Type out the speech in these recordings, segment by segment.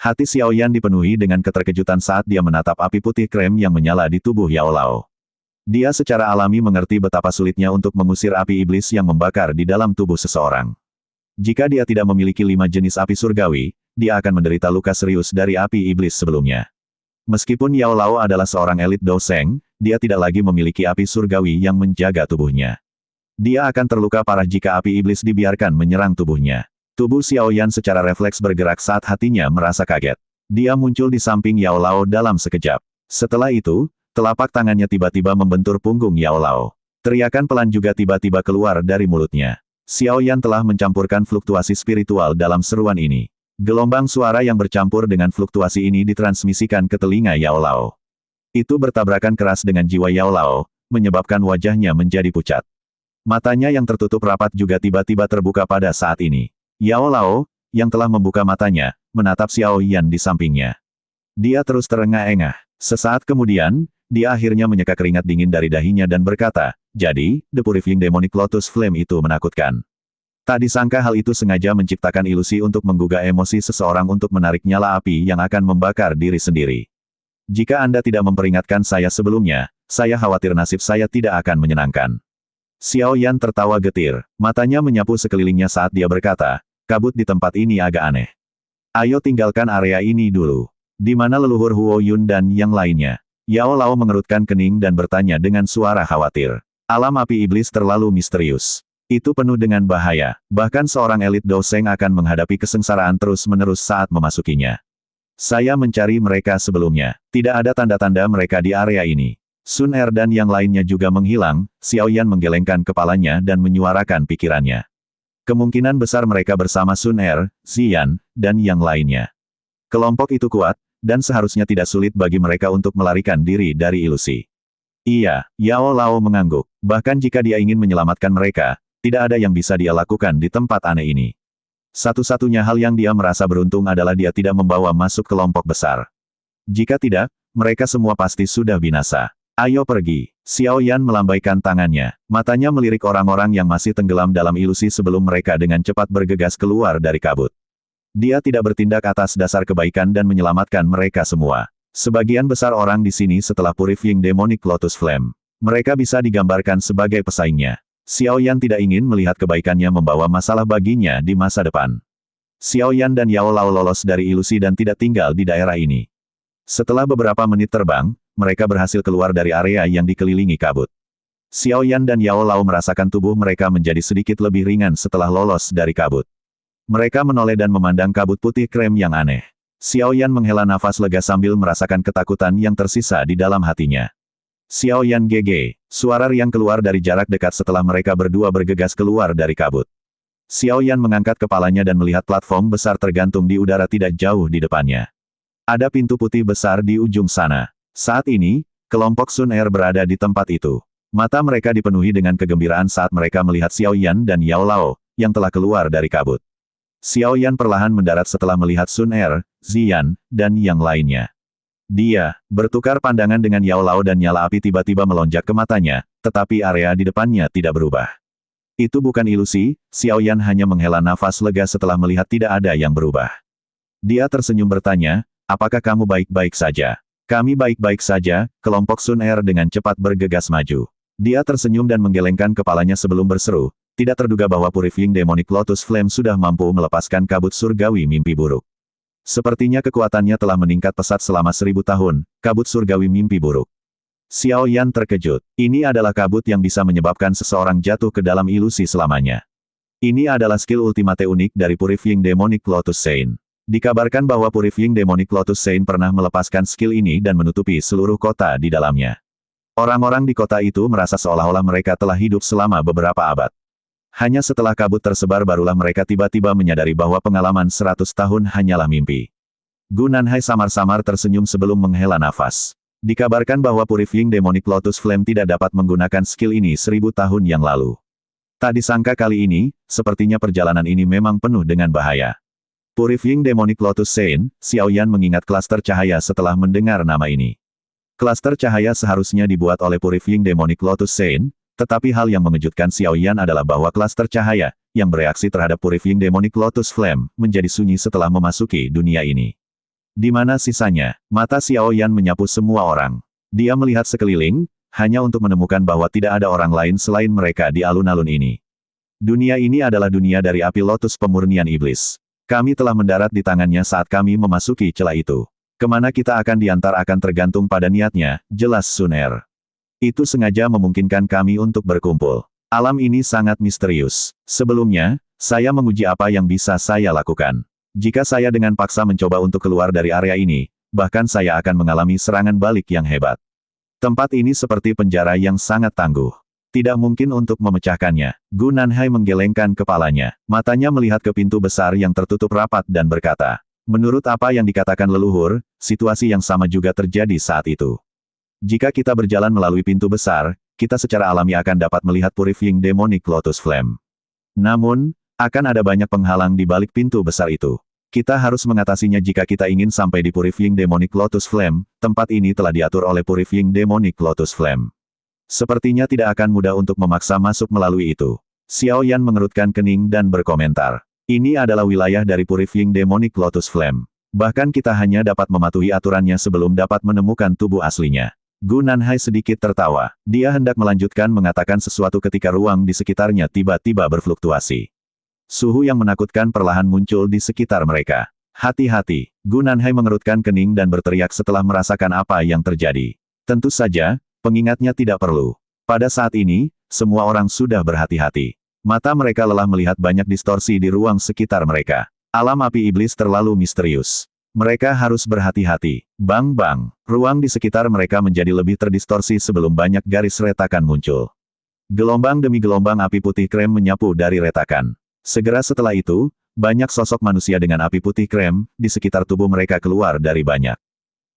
Hati Xiao Yan dipenuhi dengan keterkejutan saat dia menatap api putih krem yang menyala di tubuh Yao Lao. Dia secara alami mengerti betapa sulitnya untuk mengusir api iblis yang membakar di dalam tubuh seseorang. Jika dia tidak memiliki 5 jenis api surgawi, dia akan menderita luka serius dari api iblis sebelumnya. Meskipun Yao Lao adalah seorang elit Douseng, dia tidak lagi memiliki api surgawi yang menjaga tubuhnya. Dia akan terluka parah jika api iblis dibiarkan menyerang tubuhnya. Tubuh Xiao Yan secara refleks bergerak saat hatinya merasa kaget. Dia muncul di samping Yao Lao dalam sekejap. Setelah itu, telapak tangannya tiba-tiba membentur punggung Yao Lao. Teriakan pelan juga tiba-tiba keluar dari mulutnya. Xiao Yan telah mencampurkan fluktuasi spiritual dalam seruan ini. Gelombang suara yang bercampur dengan fluktuasi ini ditransmisikan ke telinga Yao Lao. Itu bertabrakan keras dengan jiwa Yao Lao, menyebabkan wajahnya menjadi pucat. Matanya yang tertutup rapat juga tiba-tiba terbuka pada saat ini. Yao Lao, yang telah membuka matanya, menatap Xiao Yan di sampingnya. Dia terus terengah-engah. Sesaat kemudian, dia akhirnya menyeka keringat dingin dari dahinya dan berkata, "Jadi, The Purifying Demonic Lotus Flame itu menakutkan." Tak disangka hal itu sengaja menciptakan ilusi untuk menggugah emosi seseorang untuk menarik nyala api yang akan membakar diri sendiri. Jika Anda tidak memperingatkan saya sebelumnya, saya khawatir nasib saya tidak akan menyenangkan. Xiao Yan tertawa getir. Matanya menyapu sekelilingnya saat dia berkata, "Kabut di tempat ini agak aneh. Ayo tinggalkan area ini dulu. Di mana leluhur Huo Yun dan yang lainnya?" Yao Lao mengerutkan kening dan bertanya dengan suara khawatir. Alam api iblis terlalu misterius. Itu penuh dengan bahaya. Bahkan seorang elit Douseng akan menghadapi kesengsaraan terus-menerus saat memasukinya. Saya mencari mereka sebelumnya. Tidak ada tanda-tanda mereka di area ini. Sun Er dan yang lainnya juga menghilang. Xiao Yan menggelengkan kepalanya dan menyuarakan pikirannya. Kemungkinan besar mereka bersama Sun Er, Ziyan, dan yang lainnya. Kelompok itu kuat, dan seharusnya tidak sulit bagi mereka untuk melarikan diri dari ilusi. Iya, Yao Lao mengangguk. Bahkan jika dia ingin menyelamatkan mereka, tidak ada yang bisa dia lakukan di tempat aneh ini. Satu-satunya hal yang dia merasa beruntung adalah dia tidak membawa masuk kelompok besar. Jika tidak, mereka semua pasti sudah binasa. Ayo pergi. Xiao Yan melambaikan tangannya. Matanya melirik orang-orang yang masih tenggelam dalam ilusi sebelum mereka dengan cepat bergegas keluar dari kabut. Dia tidak bertindak atas dasar kebaikan dan menyelamatkan mereka semua. Sebagian besar orang di sini setelah Purifying Demonic Lotus Flame. Mereka bisa digambarkan sebagai pesaingnya. Xiao Yan tidak ingin melihat kebaikannya membawa masalah baginya di masa depan. Xiao Yan dan Yao Lao lolos dari ilusi dan tidak tinggal di daerah ini. Setelah beberapa menit terbang, mereka berhasil keluar dari area yang dikelilingi kabut. Xiao Yan dan Yao Lao merasakan tubuh mereka menjadi sedikit lebih ringan setelah lolos dari kabut. Mereka menoleh dan memandang kabut putih krem yang aneh. Xiao Yan menghela nafas lega sambil merasakan ketakutan yang tersisa di dalam hatinya. Xiao Yan GG, suara riang keluar dari jarak dekat setelah mereka berdua bergegas keluar dari kabut. Xiao Yan mengangkat kepalanya dan melihat platform besar tergantung di udara tidak jauh di depannya. Ada pintu putih besar di ujung sana. Saat ini, kelompok Sun Er berada di tempat itu. Mata mereka dipenuhi dengan kegembiraan saat mereka melihat Xiao Yan dan Yao Lao, yang telah keluar dari kabut. Xiao Yan perlahan mendarat setelah melihat Sun Er, Ziyan, dan yang lainnya. Dia bertukar pandangan dengan Yao Lao dan nyala api tiba-tiba melonjak ke matanya, tetapi area di depannya tidak berubah. Itu bukan ilusi, Xiao Yan hanya menghela nafas lega setelah melihat tidak ada yang berubah. Dia tersenyum bertanya, "Apakah kamu baik-baik saja?" "Kami baik-baik saja," kelompok Sun Er dengan cepat bergegas maju. Dia tersenyum dan menggelengkan kepalanya sebelum berseru, tidak terduga bahwa Purifying Demonic Lotus Flame sudah mampu melepaskan kabut surgawi mimpi buruk. Sepertinya kekuatannya telah meningkat pesat selama 1000 tahun, kabut surgawi mimpi buruk. Xiao Yan terkejut. Ini adalah kabut yang bisa menyebabkan seseorang jatuh ke dalam ilusi selamanya. Ini adalah skill ultimate unik dari Purifying Demonic Lotus Sein. Dikabarkan bahwa Purifying Demonic Lotus Sein pernah melepaskan skill ini dan menutupi seluruh kota di dalamnya. Orang-orang di kota itu merasa seolah-olah mereka telah hidup selama beberapa abad. Hanya setelah kabut tersebar barulah mereka tiba-tiba menyadari bahwa pengalaman 100 tahun hanyalah mimpi. Gu Nanhai samar-samar tersenyum sebelum menghela nafas. Dikabarkan bahwa Purifying Demonic Lotus Flame tidak dapat menggunakan skill ini 1000 tahun yang lalu. Tak disangka kali ini, sepertinya perjalanan ini memang penuh dengan bahaya. Purifying Demonic Lotus Sein, Xiao Yan mengingat klaster cahaya setelah mendengar nama ini. Klaster cahaya seharusnya dibuat oleh Purifying Demonic Lotus Sein, tetapi hal yang mengejutkan Xiao Yan adalah bahwa klaster cahaya, yang bereaksi terhadap Purifying Demonic Lotus Flame, menjadi sunyi setelah memasuki dunia ini. Di mana sisanya? Mata Xiao Yan menyapu semua orang. Dia melihat sekeliling, hanya untuk menemukan bahwa tidak ada orang lain selain mereka di alun-alun ini. Dunia ini adalah dunia dari api lotus pemurnian iblis. Kami telah mendarat di tangannya saat kami memasuki celah itu. Kemana kita akan diantar akan tergantung pada niatnya, jelas Sun Er. Itu sengaja memungkinkan kami untuk berkumpul. Alam ini sangat misterius. Sebelumnya, saya menguji apa yang bisa saya lakukan. Jika saya dengan paksa mencoba untuk keluar dari area ini, bahkan saya akan mengalami serangan balik yang hebat. Tempat ini seperti penjara yang sangat tangguh. Tidak mungkin untuk memecahkannya. Gu Nanhai menggelengkan kepalanya. Matanya melihat ke pintu besar yang tertutup rapat dan berkata, menurut apa yang dikatakan leluhur, situasi yang sama juga terjadi saat itu. Jika kita berjalan melalui pintu besar, kita secara alami akan dapat melihat Purifying Demonic Lotus Flame. Namun, akan ada banyak penghalang di balik pintu besar itu. Kita harus mengatasinya jika kita ingin sampai di Purifying Demonic Lotus Flame. Tempat ini telah diatur oleh Purifying Demonic Lotus Flame. Sepertinya tidak akan mudah untuk memaksa masuk melalui itu. Xiao Yan mengerutkan kening dan berkomentar. Ini adalah wilayah dari Purifying Demonic Lotus Flame. Bahkan kita hanya dapat mematuhi aturannya sebelum dapat menemukan tubuh aslinya. Gu Nanhai sedikit tertawa. Dia hendak melanjutkan mengatakan sesuatu ketika ruang di sekitarnya tiba-tiba berfluktuasi. Suhu yang menakutkan perlahan muncul di sekitar mereka. Hati-hati, Gu Nanhai mengerutkan kening dan berteriak setelah merasakan apa yang terjadi. Tentu saja, pengingatnya tidak perlu. Pada saat ini, semua orang sudah berhati-hati. Mata mereka lelah melihat banyak distorsi di ruang sekitar mereka. Alam api iblis terlalu misterius. Mereka harus berhati-hati. Bang-bang, ruang di sekitar mereka menjadi lebih terdistorsi sebelum banyak garis retakan muncul. Gelombang demi gelombang api putih krem menyapu dari retakan. Segera setelah itu, banyak sosok manusia dengan api putih krem di sekitar tubuh mereka keluar dari banyak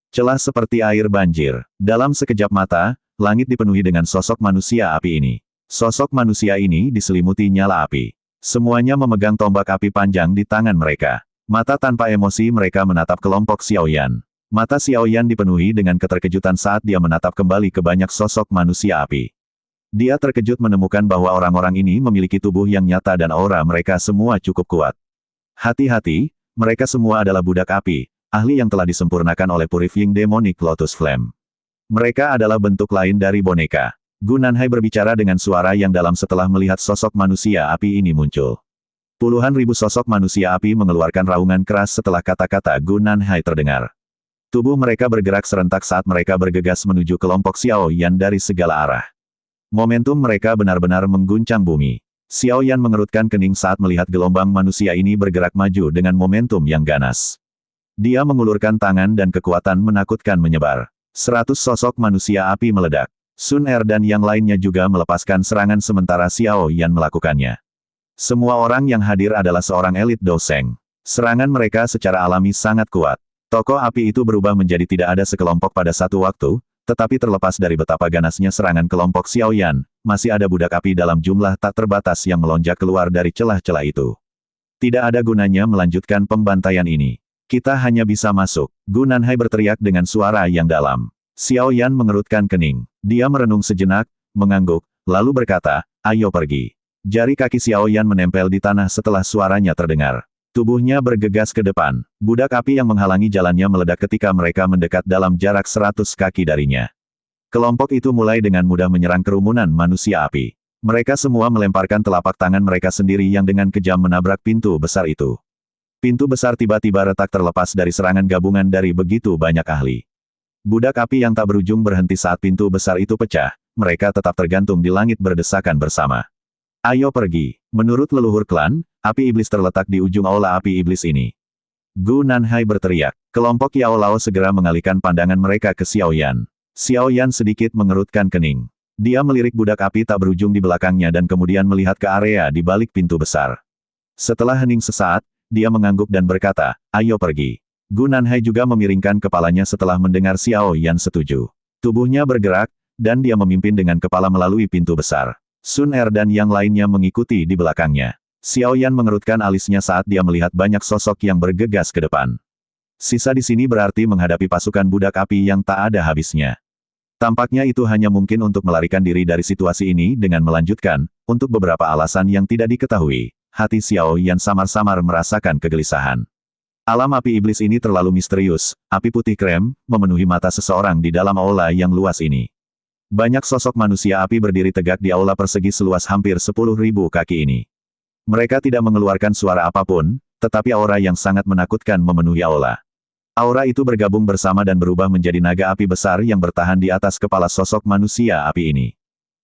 celah seperti air banjir. Dalam sekejap mata, langit dipenuhi dengan sosok manusia api ini. Sosok manusia ini diselimuti nyala api. Semuanya memegang tombak api panjang di tangan mereka. Mata tanpa emosi mereka menatap kelompok Xiao Yan. Mata Xiao Yan dipenuhi dengan keterkejutan saat dia menatap kembali ke banyak sosok manusia api. Dia terkejut menemukan bahwa orang-orang ini memiliki tubuh yang nyata dan aura mereka semua cukup kuat. Hati-hati, mereka semua adalah budak api, ahli yang telah disempurnakan oleh Purifying Demonic Lotus Flame. Mereka adalah bentuk lain dari boneka. Gu Nanhai berbicara dengan suara yang dalam setelah melihat sosok manusia api ini muncul. Puluhan ribu sosok manusia api mengeluarkan raungan keras setelah kata-kata Gu Nanhai terdengar. Tubuh mereka bergerak serentak saat mereka bergegas menuju kelompok Xiao Yan dari segala arah. Momentum mereka benar-benar mengguncang bumi. Xiao Yan mengerutkan kening saat melihat gelombang manusia ini bergerak maju dengan momentum yang ganas. Dia mengulurkan tangan dan kekuatan menakutkan menyebar. 100 sosok manusia api meledak. Sun Er dan yang lainnya juga melepaskan serangan sementara Xiao Yan melakukannya. Semua orang yang hadir adalah seorang elit Doseng. Serangan mereka secara alami sangat kuat. Tokoh api itu berubah menjadi tidak ada sekelompok pada satu waktu. Tetapi terlepas dari betapa ganasnya serangan kelompok Xiao Yan, masih ada budak api dalam jumlah tak terbatas yang melonjak keluar dari celah-celah itu. Tidak ada gunanya melanjutkan pembantaian ini. Kita hanya bisa masuk. Gu Nanhai berteriak dengan suara yang dalam. Xiao Yan mengerutkan kening. Dia merenung sejenak, mengangguk, lalu berkata, ayo pergi. Jari kaki Xiao Yan menempel di tanah setelah suaranya terdengar. Tubuhnya bergegas ke depan. Budak api yang menghalangi jalannya meledak ketika mereka mendekat dalam jarak 100 kaki darinya. Kelompok itu mulai dengan mudah menyerang kerumunan manusia api. Mereka semua melemparkan telapak tangan mereka sendiri yang dengan kejam menabrak pintu besar itu. Pintu besar tiba-tiba retak terlepas dari serangan gabungan dari begitu banyak ahli. Budak api yang tak berujung berhenti saat pintu besar itu pecah. Mereka tetap tergantung di langit berdesakan bersama. Ayo pergi. Menurut leluhur klan, api iblis terletak di ujung aula api iblis ini. Gu Nanhai berteriak. Kelompok Yao Lao segera mengalihkan pandangan mereka ke Xiao Yan. Xiao Yan sedikit mengerutkan kening. Dia melirik budak api tak berujung di belakangnya dan kemudian melihat ke area di balik pintu besar. Setelah hening sesaat, dia mengangguk dan berkata, ayo pergi. Gu Nanhai juga memiringkan kepalanya setelah mendengar Xiao Yan setuju. Tubuhnya bergerak, dan dia memimpin dengan kepala melalui pintu besar. Sun Er dan yang lainnya mengikuti di belakangnya. Xiao Yan mengerutkan alisnya saat dia melihat banyak sosok yang bergegas ke depan. Sisa di sini berarti menghadapi pasukan budak api yang tak ada habisnya. Tampaknya itu hanya mungkin untuk melarikan diri dari situasi ini dengan melanjutkan, untuk beberapa alasan yang tidak diketahui. Hati Xiao Yan samar-samar merasakan kegelisahan. Alam api iblis ini terlalu misterius, api putih krem, memenuhi mata seseorang di dalam aula yang luas ini. Banyak sosok manusia api berdiri tegak di aula persegi seluas hampir 10.000 kaki ini. Mereka tidak mengeluarkan suara apapun, tetapi aura yang sangat menakutkan memenuhi aula. Aura itu bergabung bersama dan berubah menjadi naga api besar yang bertahan di atas kepala sosok manusia api ini.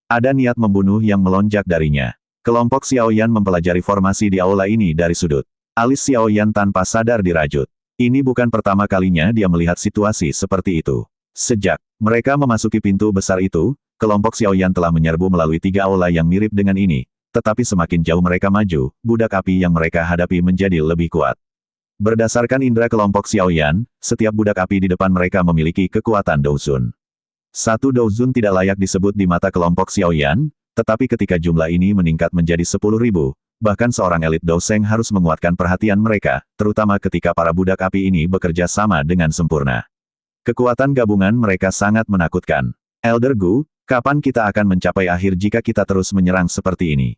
Ada niat membunuh yang melonjak darinya. Kelompok Xiaoyan mempelajari formasi di aula ini dari sudut. Alis Xiaoyan tanpa sadar dirajut. Ini bukan pertama kalinya dia melihat situasi seperti itu. Sejak mereka memasuki pintu besar itu, kelompok Xiaoyan telah menyerbu melalui 3 aula yang mirip dengan ini, tetapi semakin jauh mereka maju, budak api yang mereka hadapi menjadi lebih kuat. Berdasarkan indera kelompok Xiaoyan, setiap budak api di depan mereka memiliki kekuatan Douzun. Satu Douzun tidak layak disebut di mata kelompok Xiaoyan, tetapi ketika jumlah ini meningkat menjadi 10.000, bahkan seorang elit Douseng harus menguatkan perhatian mereka, terutama ketika para budak api ini bekerja sama dengan sempurna. Kekuatan gabungan mereka sangat menakutkan. Elder Gu, kapan kita akan mencapai akhir jika kita terus menyerang seperti ini?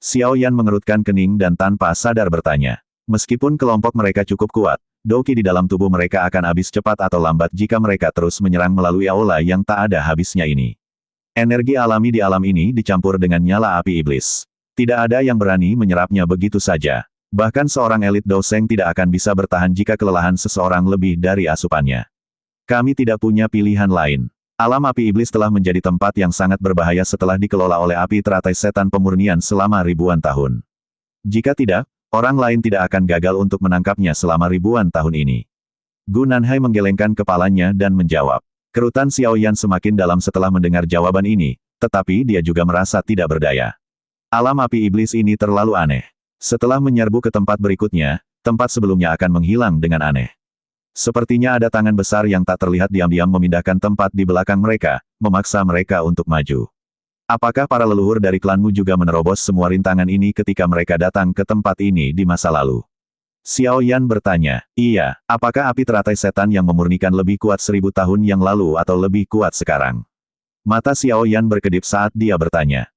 Xiaoyan mengerutkan kening dan tanpa sadar bertanya. Meskipun kelompok mereka cukup kuat, Doqi di dalam tubuh mereka akan habis cepat atau lambat jika mereka terus menyerang melalui aula yang tak ada habisnya ini. Energi alami di alam ini dicampur dengan nyala api iblis. Tidak ada yang berani menyerapnya begitu saja. Bahkan seorang elit Douseng tidak akan bisa bertahan jika kelelahan seseorang lebih dari asupannya. Kami tidak punya pilihan lain. Alam api iblis telah menjadi tempat yang sangat berbahaya setelah dikelola oleh api teratai setan pemurnian selama ribuan tahun. Jika tidak, orang lain tidak akan gagal untuk menangkapnya selama ribuan tahun ini. Gu Nanhai menggelengkan kepalanya dan menjawab. Kerutan Xiaoyan semakin dalam setelah mendengar jawaban ini, tetapi dia juga merasa tidak berdaya. Alam api iblis ini terlalu aneh. Setelah menyerbu ke tempat berikutnya, tempat sebelumnya akan menghilang dengan aneh. Sepertinya ada tangan besar yang tak terlihat diam-diam memindahkan tempat di belakang mereka, memaksa mereka untuk maju. Apakah para leluhur dari klanmu juga menerobos semua rintangan ini ketika mereka datang ke tempat ini di masa lalu? Xiaoyan bertanya, iya, apakah api teratai setan yang memurnikan lebih kuat 1000 tahun yang lalu atau lebih kuat sekarang? Mata Xiaoyan berkedip saat dia bertanya.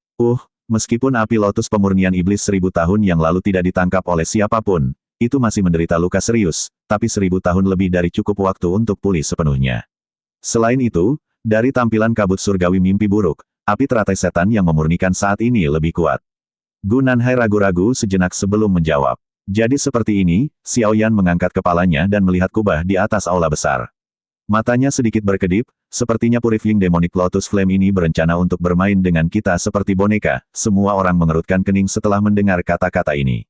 Meskipun api lotus pemurnian iblis 1000 tahun yang lalu tidak ditangkap oleh siapapun, itu masih menderita luka serius, tapi 1000 tahun lebih dari cukup waktu untuk pulih sepenuhnya. Selain itu, dari tampilan kabut surgawi mimpi buruk, api teratai setan yang memurnikan saat ini lebih kuat. Gu Nanhai ragu-ragu sejenak sebelum menjawab. Jadi seperti ini, Xiaoyan mengangkat kepalanya dan melihat kubah di atas aula besar. Matanya sedikit berkedip, sepertinya Purifying Demonic Lotus Flame ini berencana untuk bermain dengan kita seperti boneka. Semua orang mengerutkan kening setelah mendengar kata-kata ini.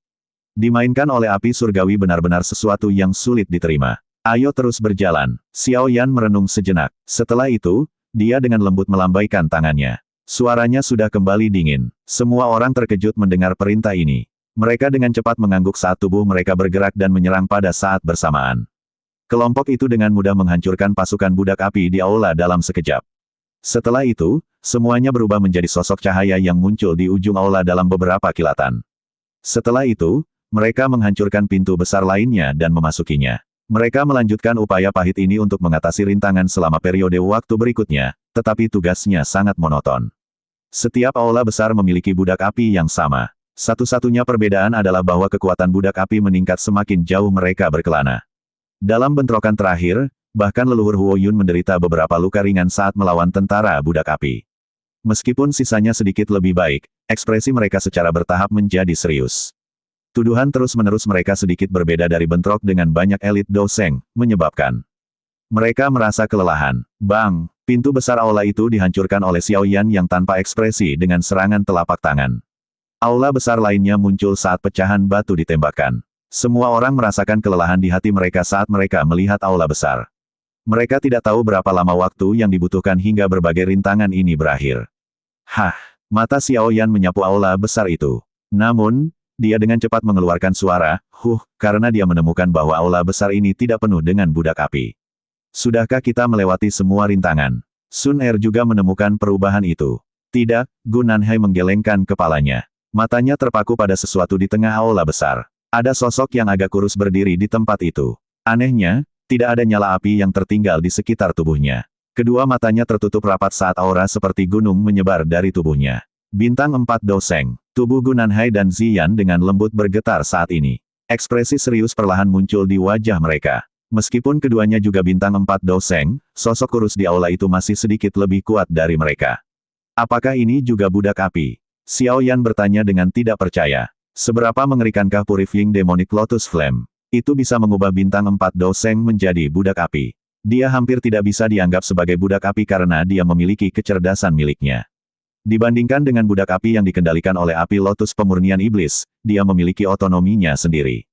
Dimainkan oleh api surgawi benar-benar sesuatu yang sulit diterima. Ayo terus berjalan. Xiaoyan merenung sejenak. Setelah itu, dia dengan lembut melambaikan tangannya. Suaranya sudah kembali dingin. Semua orang terkejut mendengar perintah ini. Mereka dengan cepat mengangguk saat tubuh mereka bergerak dan menyerang pada saat bersamaan. Kelompok itu dengan mudah menghancurkan pasukan budak api di aula dalam sekejap. Setelah itu, semuanya berubah menjadi sosok cahaya yang muncul di ujung aula dalam beberapa kilatan. Setelah itu, mereka menghancurkan pintu besar lainnya dan memasukinya. Mereka melanjutkan upaya pahit ini untuk mengatasi rintangan selama periode waktu berikutnya, tetapi tugasnya sangat monoton. Setiap aula besar memiliki budak api yang sama. Satu-satunya perbedaan adalah bahwa kekuatan budak api meningkat semakin jauh mereka berkelana. Dalam bentrokan terakhir, bahkan leluhur Huo Yun menderita beberapa luka ringan saat melawan tentara budak api. Meskipun sisanya sedikit lebih baik, ekspresi mereka secara bertahap menjadi serius. Tuduhan terus-menerus mereka sedikit berbeda dari bentrok dengan banyak elit Douseng, menyebabkan mereka merasa kelelahan. Bang! Pintu besar aula itu dihancurkan oleh Xiaoyan yang tanpa ekspresi dengan serangan telapak tangan. Aula besar lainnya muncul saat pecahan batu ditembakkan. Semua orang merasakan kelelahan di hati mereka saat mereka melihat aula besar. Mereka tidak tahu berapa lama waktu yang dibutuhkan hingga berbagai rintangan ini berakhir. Mata Xiaoyan menyapu aula besar itu. Namun, dia dengan cepat mengeluarkan suara, karena dia menemukan bahwa aula besar ini tidak penuh dengan budak api. Sudahkah kita melewati semua rintangan? Sun Er juga menemukan perubahan itu. Tidak, Gu Nanhai menggelengkan kepalanya. Matanya terpaku pada sesuatu di tengah aula besar. Ada sosok yang agak kurus berdiri di tempat itu. Anehnya, tidak ada nyala api yang tertinggal di sekitar tubuhnya. Kedua matanya tertutup rapat saat aura seperti gunung menyebar dari tubuhnya. Bintang 4 Douseng. Tubuh Gu Nanhai dan Ziyan dengan lembut bergetar saat ini. Ekspresi serius perlahan muncul di wajah mereka. Meskipun keduanya juga bintang 4 doseng, sosok kurus di aula itu masih sedikit lebih kuat dari mereka. Apakah ini juga budak api? Xiao Yan bertanya dengan tidak percaya. Seberapa mengerikankah Purifying Demonic Lotus Flame? Itu bisa mengubah bintang 4 doseng menjadi budak api. Dia hampir tidak bisa dianggap sebagai budak api karena dia memiliki kecerdasan miliknya. Dibandingkan dengan budak api yang dikendalikan oleh api lotus pemurnian iblis, dia memiliki otonominya sendiri.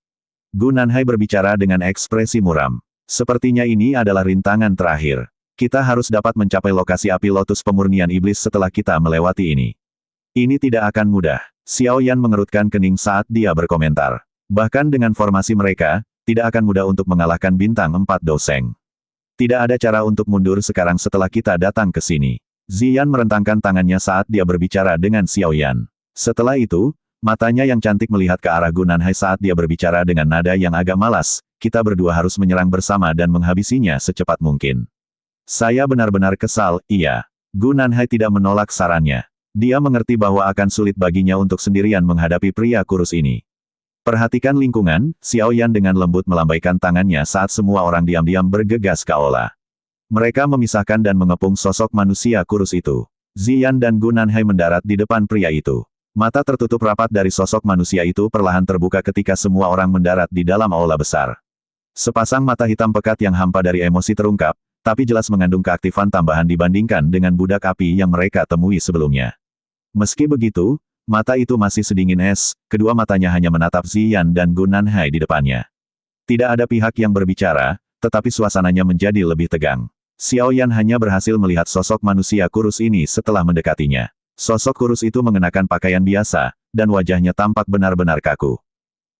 Gu Nanhai berbicara dengan ekspresi muram. Sepertinya ini adalah rintangan terakhir. Kita harus dapat mencapai lokasi api lotus pemurnian iblis setelah kita melewati ini. Ini tidak akan mudah. Xiao Yan mengerutkan kening saat dia berkomentar. Bahkan dengan formasi mereka, tidak akan mudah untuk mengalahkan bintang 4 doseng. Tidak ada cara untuk mundur sekarang setelah kita datang ke sini. Ziyan merentangkan tangannya saat dia berbicara dengan Xiao Yan. Setelah itu, matanya yang cantik melihat ke arah Gu Nanhai saat dia berbicara dengan nada yang agak malas, kita berdua harus menyerang bersama dan menghabisinya secepat mungkin. Saya benar-benar kesal, iya. Gu Nanhai tidak menolak sarannya. Dia mengerti bahwa akan sulit baginya untuk sendirian menghadapi pria kurus ini. Perhatikan lingkungan, Xiao Yan dengan lembut melambaikan tangannya saat semua orang diam-diam bergegas ke aula. Mereka memisahkan dan mengepung sosok manusia kurus itu. Ziyan dan Gu Nanhai mendarat di depan pria itu. Mata tertutup rapat dari sosok manusia itu perlahan terbuka ketika semua orang mendarat di dalam aula besar. Sepasang mata hitam pekat yang hampa dari emosi terungkap, tapi jelas mengandung keaktifan tambahan dibandingkan dengan budak api yang mereka temui sebelumnya. Meski begitu, mata itu masih sedingin es, kedua matanya hanya menatap Ziyan dan Gu Nanhai di depannya. Tidak ada pihak yang berbicara, tetapi suasananya menjadi lebih tegang. Xiao Yan hanya berhasil melihat sosok manusia kurus ini setelah mendekatinya. Sosok kurus itu mengenakan pakaian biasa, dan wajahnya tampak benar-benar kaku.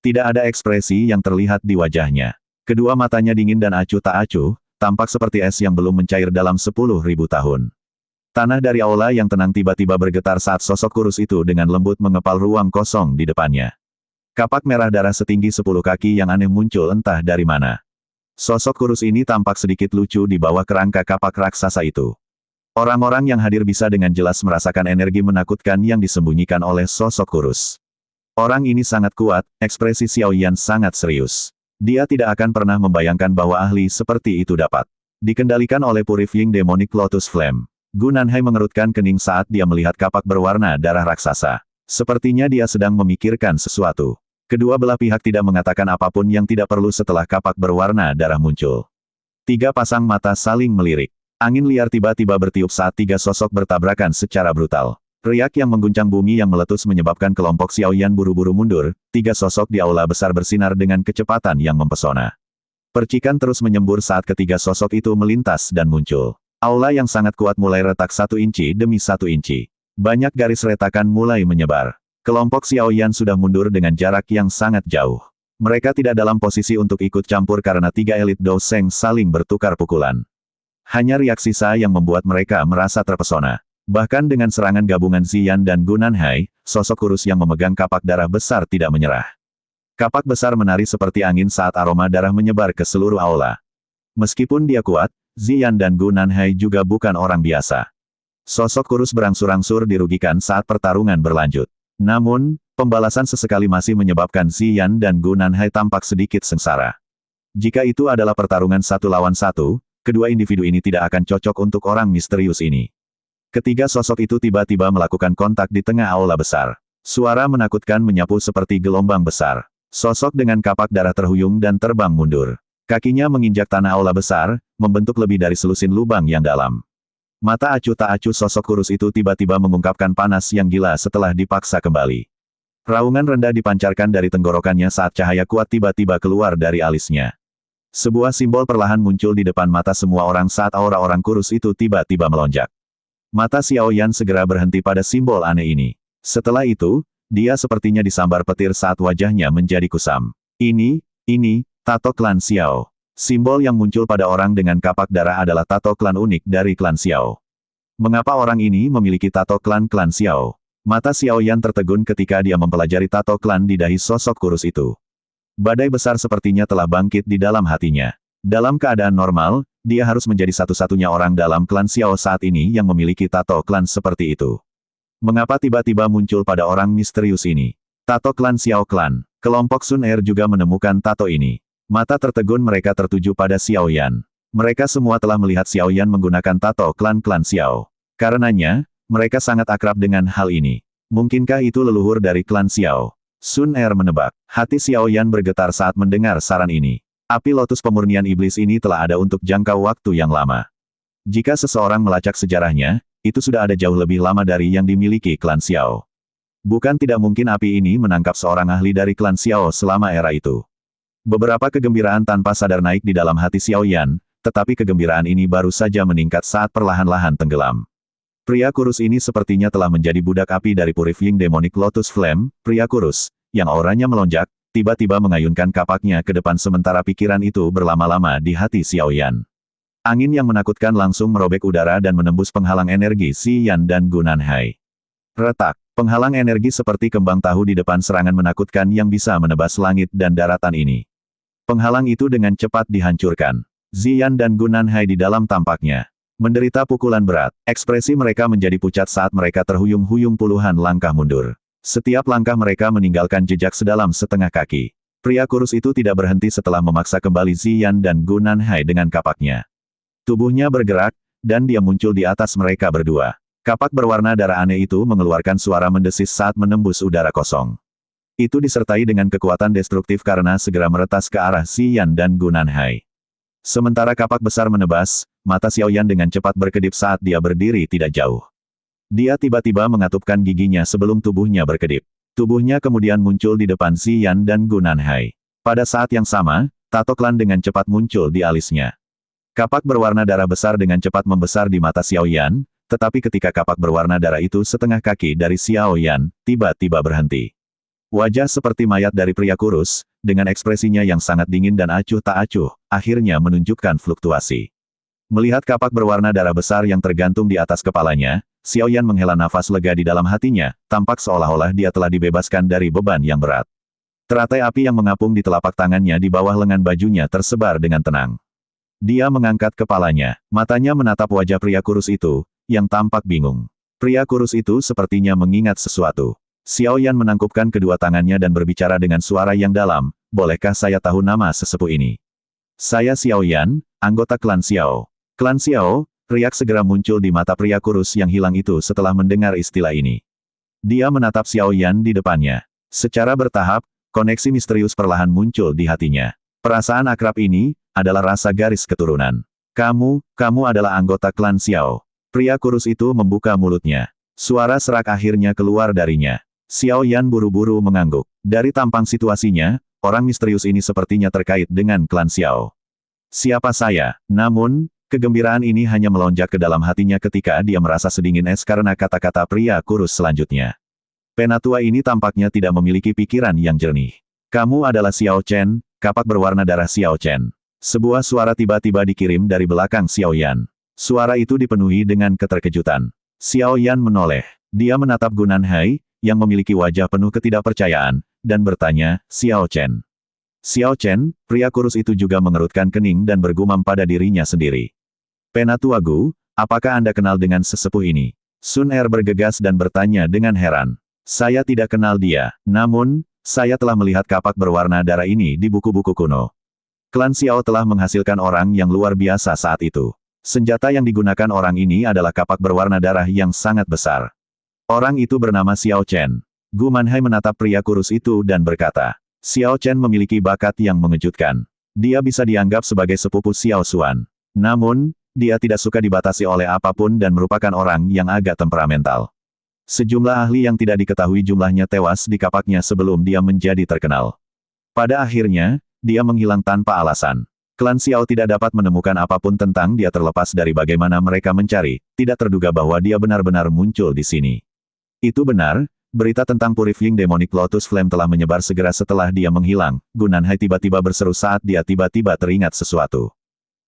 Tidak ada ekspresi yang terlihat di wajahnya. Kedua matanya dingin dan acuh tak acuh, tampak seperti es yang belum mencair dalam 10.000 tahun. Tanah dari aula yang tenang tiba-tiba bergetar saat sosok kurus itu dengan lembut mengepal ruang kosong di depannya. Kapak merah darah setinggi 10 kaki yang aneh muncul entah dari mana. Sosok kurus ini tampak sedikit lucu di bawah kerangka kapak raksasa itu. Orang-orang yang hadir bisa dengan jelas merasakan energi menakutkan yang disembunyikan oleh sosok kurus. Orang ini sangat kuat, ekspresi Xiao Yan sangat serius. Dia tidak akan pernah membayangkan bahwa ahli seperti itu dapat dikendalikan oleh Purifying Demonic Lotus Flame. Gu Nanhai mengerutkan kening saat dia melihat kapak berwarna darah raksasa. Sepertinya dia sedang memikirkan sesuatu. Kedua belah pihak tidak mengatakan apapun yang tidak perlu setelah kapak berwarna darah muncul. Tiga pasang mata saling melirik. Angin liar tiba-tiba bertiup saat tiga sosok bertabrakan secara brutal. Riak yang mengguncang bumi yang meletus menyebabkan kelompok Xiao Yan buru-buru mundur, tiga sosok di aula besar bersinar dengan kecepatan yang mempesona. Percikan terus menyembur saat ketiga sosok itu melintas dan muncul. Aula yang sangat kuat mulai retak 1 inci demi 1 inci. Banyak garis retakan mulai menyebar. Kelompok Xiao Yan sudah mundur dengan jarak yang sangat jauh. Mereka tidak dalam posisi untuk ikut campur karena tiga elit doseng saling bertukar pukulan. Hanya riak sisa yang membuat mereka merasa terpesona. Bahkan dengan serangan gabungan Ziyan dan Gu Nanhai, sosok kurus yang memegang kapak darah besar tidak menyerah. Kapak besar menari seperti angin saat aroma darah menyebar ke seluruh aula. Meskipun dia kuat, Ziyan dan Gu Nanhai juga bukan orang biasa. Sosok kurus berangsur-angsur dirugikan saat pertarungan berlanjut. Namun, pembalasan sesekali masih menyebabkan Ziyan dan Gu Nanhai tampak sedikit sengsara. Jika itu adalah pertarungan 1 lawan 1, kedua individu ini tidak akan cocok untuk orang misterius ini. Ketiga sosok itu tiba-tiba melakukan kontak di tengah aula besar. Suara menakutkan menyapu seperti gelombang besar. Sosok dengan kapak darah terhuyung dan terbang mundur. Kakinya menginjak tanah aula besar, membentuk lebih dari selusin lubang yang dalam. Mata acuh tak acuh sosok kurus itu tiba-tiba mengungkapkan panas yang gila setelah dipaksa kembali. Raungan rendah dipancarkan dari tenggorokannya saat cahaya kuat tiba-tiba keluar dari alisnya. Sebuah simbol perlahan muncul di depan mata semua orang saat aura orang kurus itu tiba-tiba melonjak. Mata Xiao Yan segera berhenti pada simbol aneh ini. Setelah itu, dia sepertinya disambar petir saat wajahnya menjadi kusam. Ini, tato klan Xiao. Simbol yang muncul pada orang dengan kapak darah adalah tato klan unik dari klan Xiao. Mengapa orang ini memiliki tato klan Xiao? Mata Xiao Yan tertegun ketika dia mempelajari tato klan di dahi sosok kurus itu. Badai besar sepertinya telah bangkit di dalam hatinya. Dalam keadaan normal, dia harus menjadi satu-satunya orang dalam klan Xiao saat ini yang memiliki tato klan seperti itu. Mengapa tiba-tiba muncul pada orang misterius ini? Tato klan Xiao klan. Kelompok Sun Er juga menemukan tato ini. Mata tertegun mereka tertuju pada Xiao Yan. Mereka semua telah melihat Xiao Yan menggunakan tato klan-klan Xiao. Karenanya, mereka sangat akrab dengan hal ini. Mungkinkah itu leluhur dari klan Xiao? Sun Er menebak. Hati Xiao Yan bergetar saat mendengar saran ini. Api lotus pemurnian iblis ini telah ada untuk jangka waktu yang lama. Jika seseorang melacak sejarahnya, itu sudah ada jauh lebih lama dari yang dimiliki klan Xiao. Bukan tidak mungkin api ini menangkap seorang ahli dari klan Xiao selama era itu. Beberapa kegembiraan tanpa sadar naik di dalam hati Xiao Yan, tetapi kegembiraan ini baru saja meningkat saat perlahan-lahan tenggelam. Pria kurus ini sepertinya telah menjadi budak api dari Purifying Demonic Lotus Flame. Pria kurus, yang auranya melonjak, tiba-tiba mengayunkan kapaknya ke depan sementara pikiran itu berlama-lama di hati Xiao Yan. Angin yang menakutkan langsung merobek udara dan menembus penghalang energi Xi Yan dan Gunan Hai. Retak. Penghalang energi seperti kembang tahu di depan serangan menakutkan yang bisa menebas langit dan daratan ini. Penghalang itu dengan cepat dihancurkan. Ziyan dan Gunan Hai di dalam tampaknya menderita pukulan berat. Ekspresi mereka menjadi pucat saat mereka terhuyung-huyung puluhan langkah mundur. Setiap langkah mereka meninggalkan jejak sedalam setengah kaki. Pria kurus itu tidak berhenti setelah memaksa kembali Ziyan dan Gunan Hai dengan kapaknya. Tubuhnya bergerak, dan dia muncul di atas mereka berdua. Kapak berwarna darah aneh itu mengeluarkan suara mendesis saat menembus udara kosong. Itu disertai dengan kekuatan destruktif karena segera meretas ke arah Ziyan dan Gunan Hai. Sementara kapak besar menebas, mata Xiao Yan dengan cepat berkedip saat dia berdiri tidak jauh. Dia tiba-tiba mengatupkan giginya sebelum tubuhnya berkedip. Tubuhnya kemudian muncul di depan Ziyan dan Gunan Hai. Pada saat yang sama, tato klan dengan cepat muncul di alisnya. Kapak berwarna darah besar dengan cepat membesar di mata Xiao Yan, tetapi ketika kapak berwarna darah itu setengah kaki dari Xiao Yan, tiba-tiba berhenti. Wajah seperti mayat dari pria kurus, dengan ekspresinya yang sangat dingin dan acuh tak acuh, akhirnya menunjukkan fluktuasi. Melihat kapak berwarna darah besar yang tergantung di atas kepalanya, Xiao Yan menghela nafas lega di dalam hatinya, tampak seolah-olah dia telah dibebaskan dari beban yang berat. Teratai api yang mengapung di telapak tangannya di bawah lengan bajunya tersebar dengan tenang. Dia mengangkat kepalanya, matanya menatap wajah pria kurus itu, yang tampak bingung. Pria kurus itu sepertinya mengingat sesuatu. Xiao Yan menangkupkan kedua tangannya dan berbicara dengan suara yang dalam, bolehkah saya tahu nama sesepuh ini? Saya Xiao Yan, anggota klan Xiao. Klan Xiao, riak segera muncul di mata pria kurus yang hilang itu setelah mendengar istilah ini. Dia menatap Xiao Yan di depannya. Secara bertahap, koneksi misterius perlahan muncul di hatinya. Perasaan akrab ini, adalah rasa garis keturunan. Kamu adalah anggota klan Xiao. Pria kurus itu membuka mulutnya. Suara serak akhirnya keluar darinya. Xiao Yan buru-buru mengangguk. Dari tampang situasinya, orang misterius ini sepertinya terkait dengan klan Xiao. Siapa saya? Namun, kegembiraan ini hanya melonjak ke dalam hatinya ketika dia merasa sedingin es karena kata-kata pria kurus selanjutnya. Penatua ini tampaknya tidak memiliki pikiran yang jernih. Kamu adalah Xiao Chen, kapak berwarna darah Xiao Chen. Sebuah suara tiba-tiba dikirim dari belakang Xiao Yan. Suara itu dipenuhi dengan keterkejutan. Xiao Yan menoleh. Dia menatap Gunan Hai, yang memiliki wajah penuh ketidakpercayaan, dan bertanya, Xiao Chen. Xiao Chen, pria kurus itu juga mengerutkan kening dan bergumam pada dirinya sendiri. Penatua Gu, apakah Anda kenal dengan sesepuh ini? Sun Er bergegas dan bertanya dengan heran. Saya tidak kenal dia, namun, saya telah melihat kapak berwarna darah ini di buku-buku kuno. Klan Xiao telah menghasilkan orang yang luar biasa saat itu. Senjata yang digunakan orang ini adalah kapak berwarna darah yang sangat besar. Orang itu bernama Xiao Chen. Gu Manhai menatap pria kurus itu dan berkata, Xiao Chen memiliki bakat yang mengejutkan. Dia bisa dianggap sebagai sepupu Xiao Xuan. Namun, dia tidak suka dibatasi oleh apapun dan merupakan orang yang agak temperamental. Sejumlah ahli yang tidak diketahui jumlahnya tewas di kapaknya sebelum dia menjadi terkenal. Pada akhirnya, dia menghilang tanpa alasan. Klan Xiao tidak dapat menemukan apapun tentang dia terlepas dari bagaimana mereka mencari, tidak terduga bahwa dia benar-benar muncul di sini. Itu benar, berita tentang Purifying Demonic Lotus Flame telah menyebar segera setelah dia menghilang. Gunan Hai tiba-tiba berseru saat dia tiba-tiba teringat sesuatu.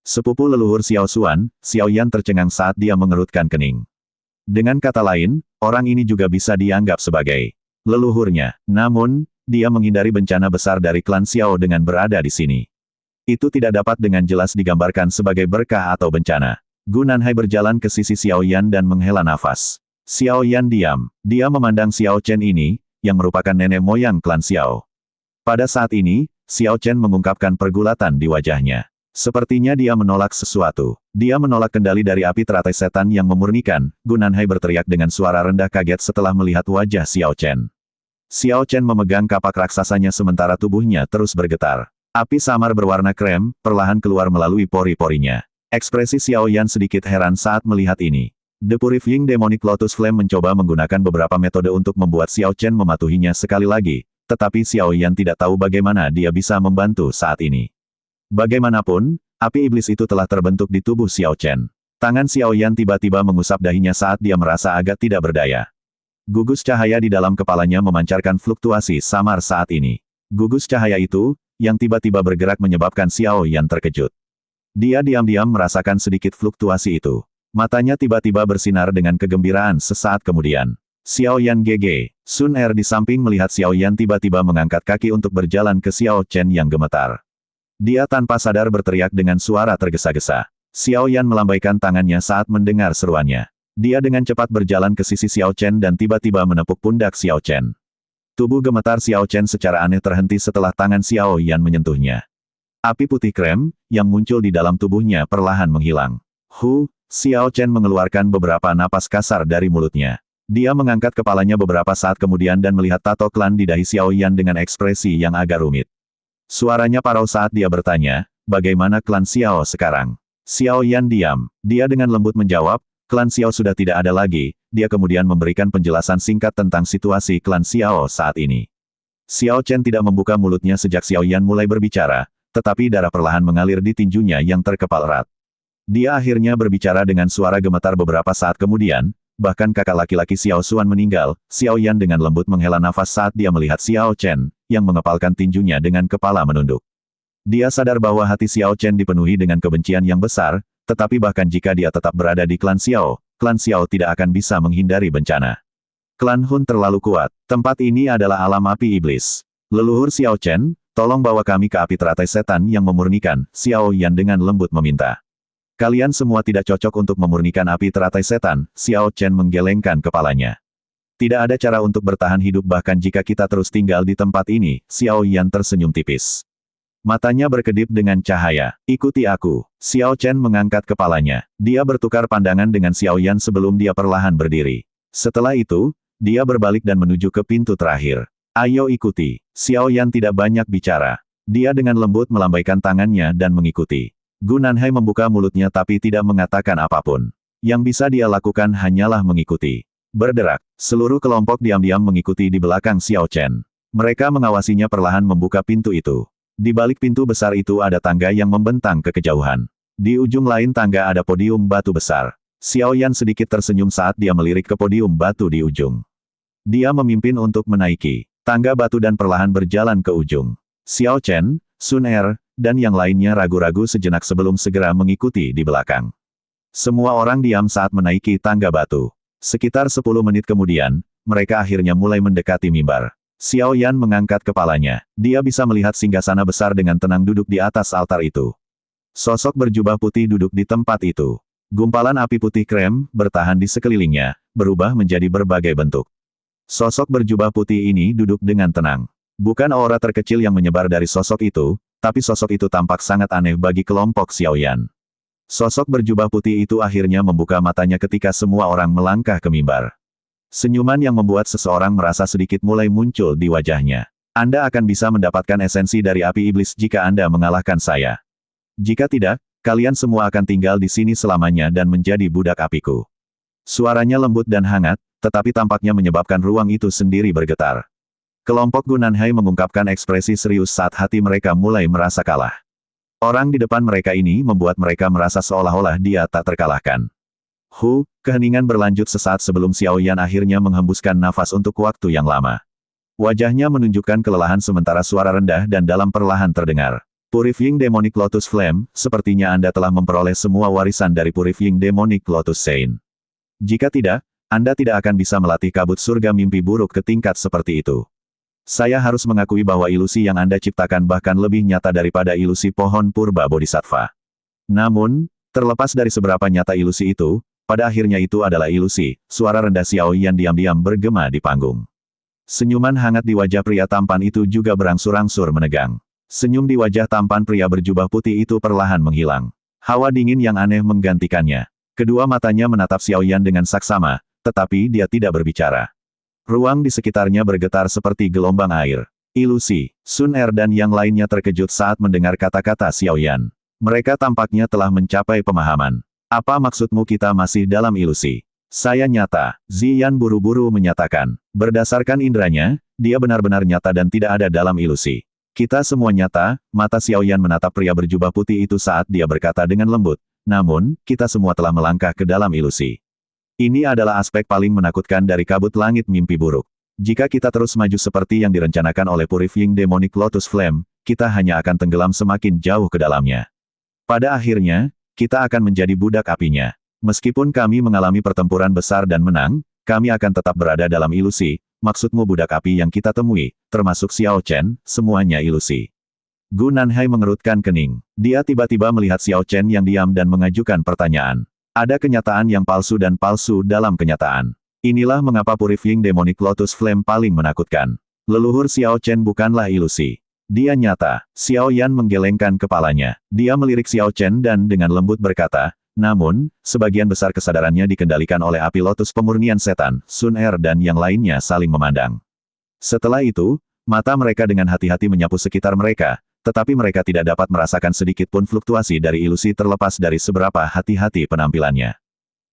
Sepupu leluhur Xiao Xuan, Xiao Yan tercengang saat dia mengerutkan kening. Dengan kata lain, orang ini juga bisa dianggap sebagai leluhurnya. Namun, dia menghindari bencana besar dari klan Xiao dengan berada di sini. Itu tidak dapat dengan jelas digambarkan sebagai berkah atau bencana. Gunan Hai berjalan ke sisi Xiao Yan dan menghela nafas. Xiao Yan diam. Dia memandang Xiao Chen ini, yang merupakan nenek moyang klan Xiao. Pada saat ini, Xiao Chen mengungkapkan pergulatan di wajahnya. Sepertinya dia menolak sesuatu. Dia menolak kendali dari api teratai setan yang memurnikan. Gu Nanhai berteriak dengan suara rendah kaget setelah melihat wajah Xiao Chen. Xiao Chen memegang kapak raksasanya sementara tubuhnya terus bergetar. Api samar berwarna krem, perlahan keluar melalui pori-porinya. Ekspresi Xiao Yan sedikit heran saat melihat ini. The Purifying Demonic Lotus Flame mencoba menggunakan beberapa metode untuk membuat Xiao Chen mematuhinya sekali lagi, tetapi Xiao Yan tidak tahu bagaimana dia bisa membantu saat ini. Bagaimanapun, api iblis itu telah terbentuk di tubuh Xiao Chen. Tangan Xiao Yan tiba-tiba mengusap dahinya saat dia merasa agak tidak berdaya. Gugus cahaya di dalam kepalanya memancarkan fluktuasi samar saat ini. Gugus cahaya itu, yang tiba-tiba bergerak menyebabkan Xiao Yan terkejut. Dia diam-diam merasakan sedikit fluktuasi itu. Matanya tiba-tiba bersinar dengan kegembiraan sesaat kemudian. Xiao Yan GG. Sun Er di samping melihat Xiao Yan tiba-tiba mengangkat kaki untuk berjalan ke Xiao Chen yang gemetar. Dia tanpa sadar berteriak dengan suara tergesa-gesa. Xiao Yan melambaikan tangannya saat mendengar seruannya. Dia dengan cepat berjalan ke sisi Xiao Chen dan tiba-tiba menepuk pundak Xiao Chen. Tubuh gemetar Xiao Chen secara aneh terhenti setelah tangan Xiao Yan menyentuhnya. Api putih krem, yang muncul di dalam tubuhnya perlahan menghilang. Xiao Chen mengeluarkan beberapa napas kasar dari mulutnya. Dia mengangkat kepalanya beberapa saat kemudian dan melihat tato klan di dahi Xiao Yan dengan ekspresi yang agak rumit. Suaranya parau saat dia bertanya, bagaimana klan Xiao sekarang? Xiao Yan diam. Dia dengan lembut menjawab, klan Xiao sudah tidak ada lagi. Dia kemudian memberikan penjelasan singkat tentang situasi klan Xiao saat ini. Xiao Chen tidak membuka mulutnya sejak Xiao Yan mulai berbicara, tetapi darah perlahan mengalir di tinjunya yang terkepal erat. Dia akhirnya berbicara dengan suara gemetar beberapa saat kemudian, bahkan kakak laki-laki Xiao Xuan meninggal. Xiao Yan dengan lembut menghela nafas saat dia melihat Xiao Chen, yang mengepalkan tinjunya dengan kepala menunduk. Dia sadar bahwa hati Xiao Chen dipenuhi dengan kebencian yang besar, tetapi bahkan jika dia tetap berada di klan Xiao tidak akan bisa menghindari bencana. Klan Hun terlalu kuat. Tempat ini adalah alam api iblis. Leluhur Xiao Chen, tolong bawa kami ke api teratai setan yang memurnikan. Xiao Yan dengan lembut meminta. Kalian semua tidak cocok untuk memurnikan api teratai setan. Xiao Chen menggelengkan kepalanya. Tidak ada cara untuk bertahan hidup bahkan jika kita terus tinggal di tempat ini. Xiao Yan tersenyum tipis. Matanya berkedip dengan cahaya. Ikuti aku. Xiao Chen mengangkat kepalanya. Dia bertukar pandangan dengan Xiao Yan sebelum dia perlahan berdiri. Setelah itu, dia berbalik dan menuju ke pintu terakhir. Ayo ikuti. Xiao Yan tidak banyak bicara. Dia dengan lembut melambaikan tangannya dan mengikuti. Gu Nanhai membuka mulutnya tapi tidak mengatakan apapun. Yang bisa dia lakukan hanyalah mengikuti. Berderak. Seluruh kelompok diam-diam mengikuti di belakang Xiao Chen. Mereka mengawasinya perlahan membuka pintu itu. Di balik pintu besar itu ada tangga yang membentang ke kejauhan. Di ujung lain tangga ada podium batu besar. Xiao Yan sedikit tersenyum saat dia melirik ke podium batu di ujung. Dia memimpin untuk menaiki tangga batu dan perlahan berjalan ke ujung. Xiao Chen, Sun Er, dan yang lainnya ragu-ragu sejenak sebelum segera mengikuti di belakang. Semua orang diam saat menaiki tangga batu. Sekitar 10 menit kemudian, mereka akhirnya mulai mendekati mimbar. Xiao Yan mengangkat kepalanya. Dia bisa melihat singgasana besar dengan tenang duduk di atas altar itu. Sosok berjubah putih duduk di tempat itu. Gumpalan api putih krem, bertahan di sekelilingnya, berubah menjadi berbagai bentuk. Sosok berjubah putih ini duduk dengan tenang. Bukan aura terkecil yang menyebar dari sosok itu, tapi sosok itu tampak sangat aneh bagi kelompok Xiao Yan. Sosok berjubah putih itu akhirnya membuka matanya ketika semua orang melangkah ke mimbar. Senyuman yang membuat seseorang merasa sedikit mulai muncul di wajahnya. Anda akan bisa mendapatkan esensi dari api iblis jika Anda mengalahkan saya. Jika tidak, kalian semua akan tinggal di sini selamanya dan menjadi budak apiku. Suaranya lembut dan hangat, tetapi tampaknya menyebabkan ruang itu sendiri bergetar. Kelompok Gu Nanhai mengungkapkan ekspresi serius saat hati mereka mulai merasa kalah. Orang di depan mereka ini membuat mereka merasa seolah-olah dia tak terkalahkan. Keheningan berlanjut sesaat sebelum Xiao Yan akhirnya menghembuskan nafas untuk waktu yang lama. Wajahnya menunjukkan kelelahan sementara suara rendah dan dalam perlahan terdengar. Purifying Demonic Lotus Flame, sepertinya Anda telah memperoleh semua warisan dari Purifying Demonic Lotus Saint. Jika tidak, Anda tidak akan bisa melatih kabut surga mimpi buruk ke tingkat seperti itu. Saya harus mengakui bahwa ilusi yang Anda ciptakan bahkan lebih nyata daripada ilusi pohon purba bodhisattva. Namun, terlepas dari seberapa nyata ilusi itu, pada akhirnya itu adalah ilusi. Suara rendah Xiao Yan diam-diam bergema di panggung. Senyuman hangat di wajah pria tampan itu juga berangsur-angsur menegang. Senyum di wajah tampan pria berjubah putih itu perlahan menghilang. Hawa dingin yang aneh menggantikannya. Kedua matanya menatap Xiao Yan dengan saksama, tetapi dia tidak berbicara. Ruang di sekitarnya bergetar seperti gelombang air. Ilusi. Sun Er dan yang lainnya terkejut saat mendengar kata-kata Xiao Yan. Mereka tampaknya telah mencapai pemahaman. Apa maksudmu kita masih dalam ilusi? Saya nyata. Ziyan buru-buru menyatakan. Berdasarkan indranya, dia benar-benar nyata dan tidak ada dalam ilusi. Kita semua nyata, mata Xiao Yan menatap pria berjubah putih itu saat dia berkata dengan lembut. Namun, kita semua telah melangkah ke dalam ilusi. Ini adalah aspek paling menakutkan dari kabut langit mimpi buruk. Jika kita terus maju seperti yang direncanakan oleh Purifying Demonic Lotus Flame, kita hanya akan tenggelam semakin jauh ke dalamnya. Pada akhirnya, kita akan menjadi budak apinya. Meskipun kami mengalami pertempuran besar dan menang, kami akan tetap berada dalam ilusi. Maksudmu budak api yang kita temui, termasuk Xiao Chen, semuanya ilusi. Gu Nanhai mengerutkan kening. Dia tiba-tiba melihat Xiao Chen yang diam dan mengajukan pertanyaan. Ada kenyataan yang palsu dan palsu dalam kenyataan. Inilah mengapa Purifying Demonic Lotus Flame paling menakutkan. Leluhur Xiao Chen bukanlah ilusi. Dia nyata. Xiao Yan menggelengkan kepalanya. Dia melirik Xiao Chen dan dengan lembut berkata, namun, sebagian besar kesadarannya dikendalikan oleh api lotus pemurnian setan, Sun Er dan yang lainnya saling memandang. Setelah itu, mata mereka dengan hati-hati menyapu sekitar mereka, tetapi mereka tidak dapat merasakan sedikit pun fluktuasi dari ilusi terlepas dari seberapa hati-hati penampilannya.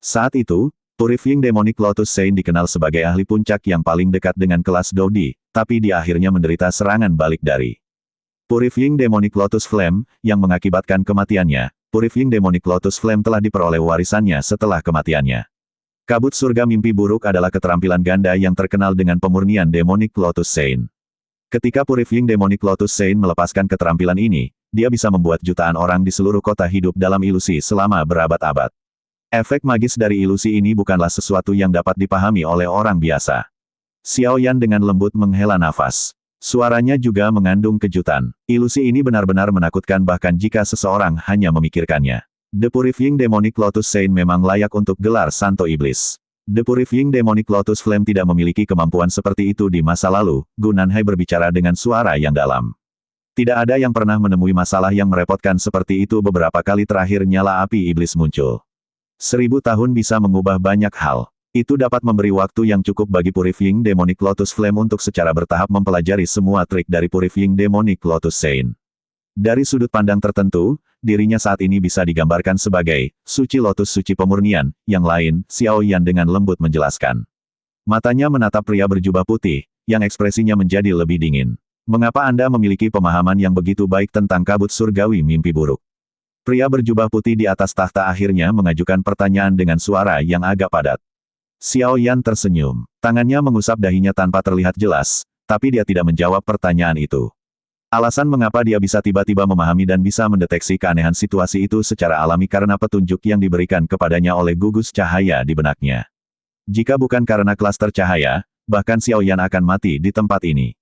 Saat itu, Purifying Demonic Lotus Saint dikenal sebagai ahli puncak yang paling dekat dengan kelas Dodi, tapi dia akhirnya menderita serangan balik dari Purifying Demonic Lotus Flame, yang mengakibatkan kematiannya. Purifying Demonic Lotus Flame telah diperoleh warisannya setelah kematiannya. Kabut surga mimpi buruk adalah keterampilan ganda yang terkenal dengan pemurnian Demonic Lotus Saint. Ketika Purifying Demonic Lotus Saint melepaskan keterampilan ini, dia bisa membuat jutaan orang di seluruh kota hidup dalam ilusi selama berabad-abad. Efek magis dari ilusi ini bukanlah sesuatu yang dapat dipahami oleh orang biasa. Xiao Yan dengan lembut menghela nafas. Suaranya juga mengandung kejutan. Ilusi ini benar-benar menakutkan bahkan jika seseorang hanya memikirkannya. The Purifying Demonic Lotus Saint memang layak untuk gelar Santo Iblis. The Purifying Demonic Lotus Flame tidak memiliki kemampuan seperti itu di masa lalu, Gu Nanhai berbicara dengan suara yang dalam. Tidak ada yang pernah menemui masalah yang merepotkan seperti itu beberapa kali terakhir nyala api iblis muncul. 1000 tahun bisa mengubah banyak hal. Itu dapat memberi waktu yang cukup bagi Purifying Demonic Lotus Flame untuk secara bertahap mempelajari semua trik dari Purifying Demonic Lotus Saint. Dari sudut pandang tertentu, dirinya saat ini bisa digambarkan sebagai suci lotus suci pemurnian. Yang lain, Xiao Yan dengan lembut menjelaskan. Matanya menatap pria berjubah putih, yang ekspresinya menjadi lebih dingin. Mengapa Anda memiliki pemahaman yang begitu baik tentang kabut surgawi mimpi buruk? Pria berjubah putih di atas tahta akhirnya mengajukan pertanyaan dengan suara yang agak padat. Xiao Yan tersenyum. Tangannya mengusap dahinya tanpa terlihat jelas, tapi dia tidak menjawab pertanyaan itu. Alasan mengapa dia bisa tiba-tiba memahami dan bisa mendeteksi keanehan situasi itu secara alami karena petunjuk yang diberikan kepadanya oleh gugus cahaya di benaknya. Jika bukan karena klaster cahaya, bahkan Xiao Yan akan mati di tempat ini.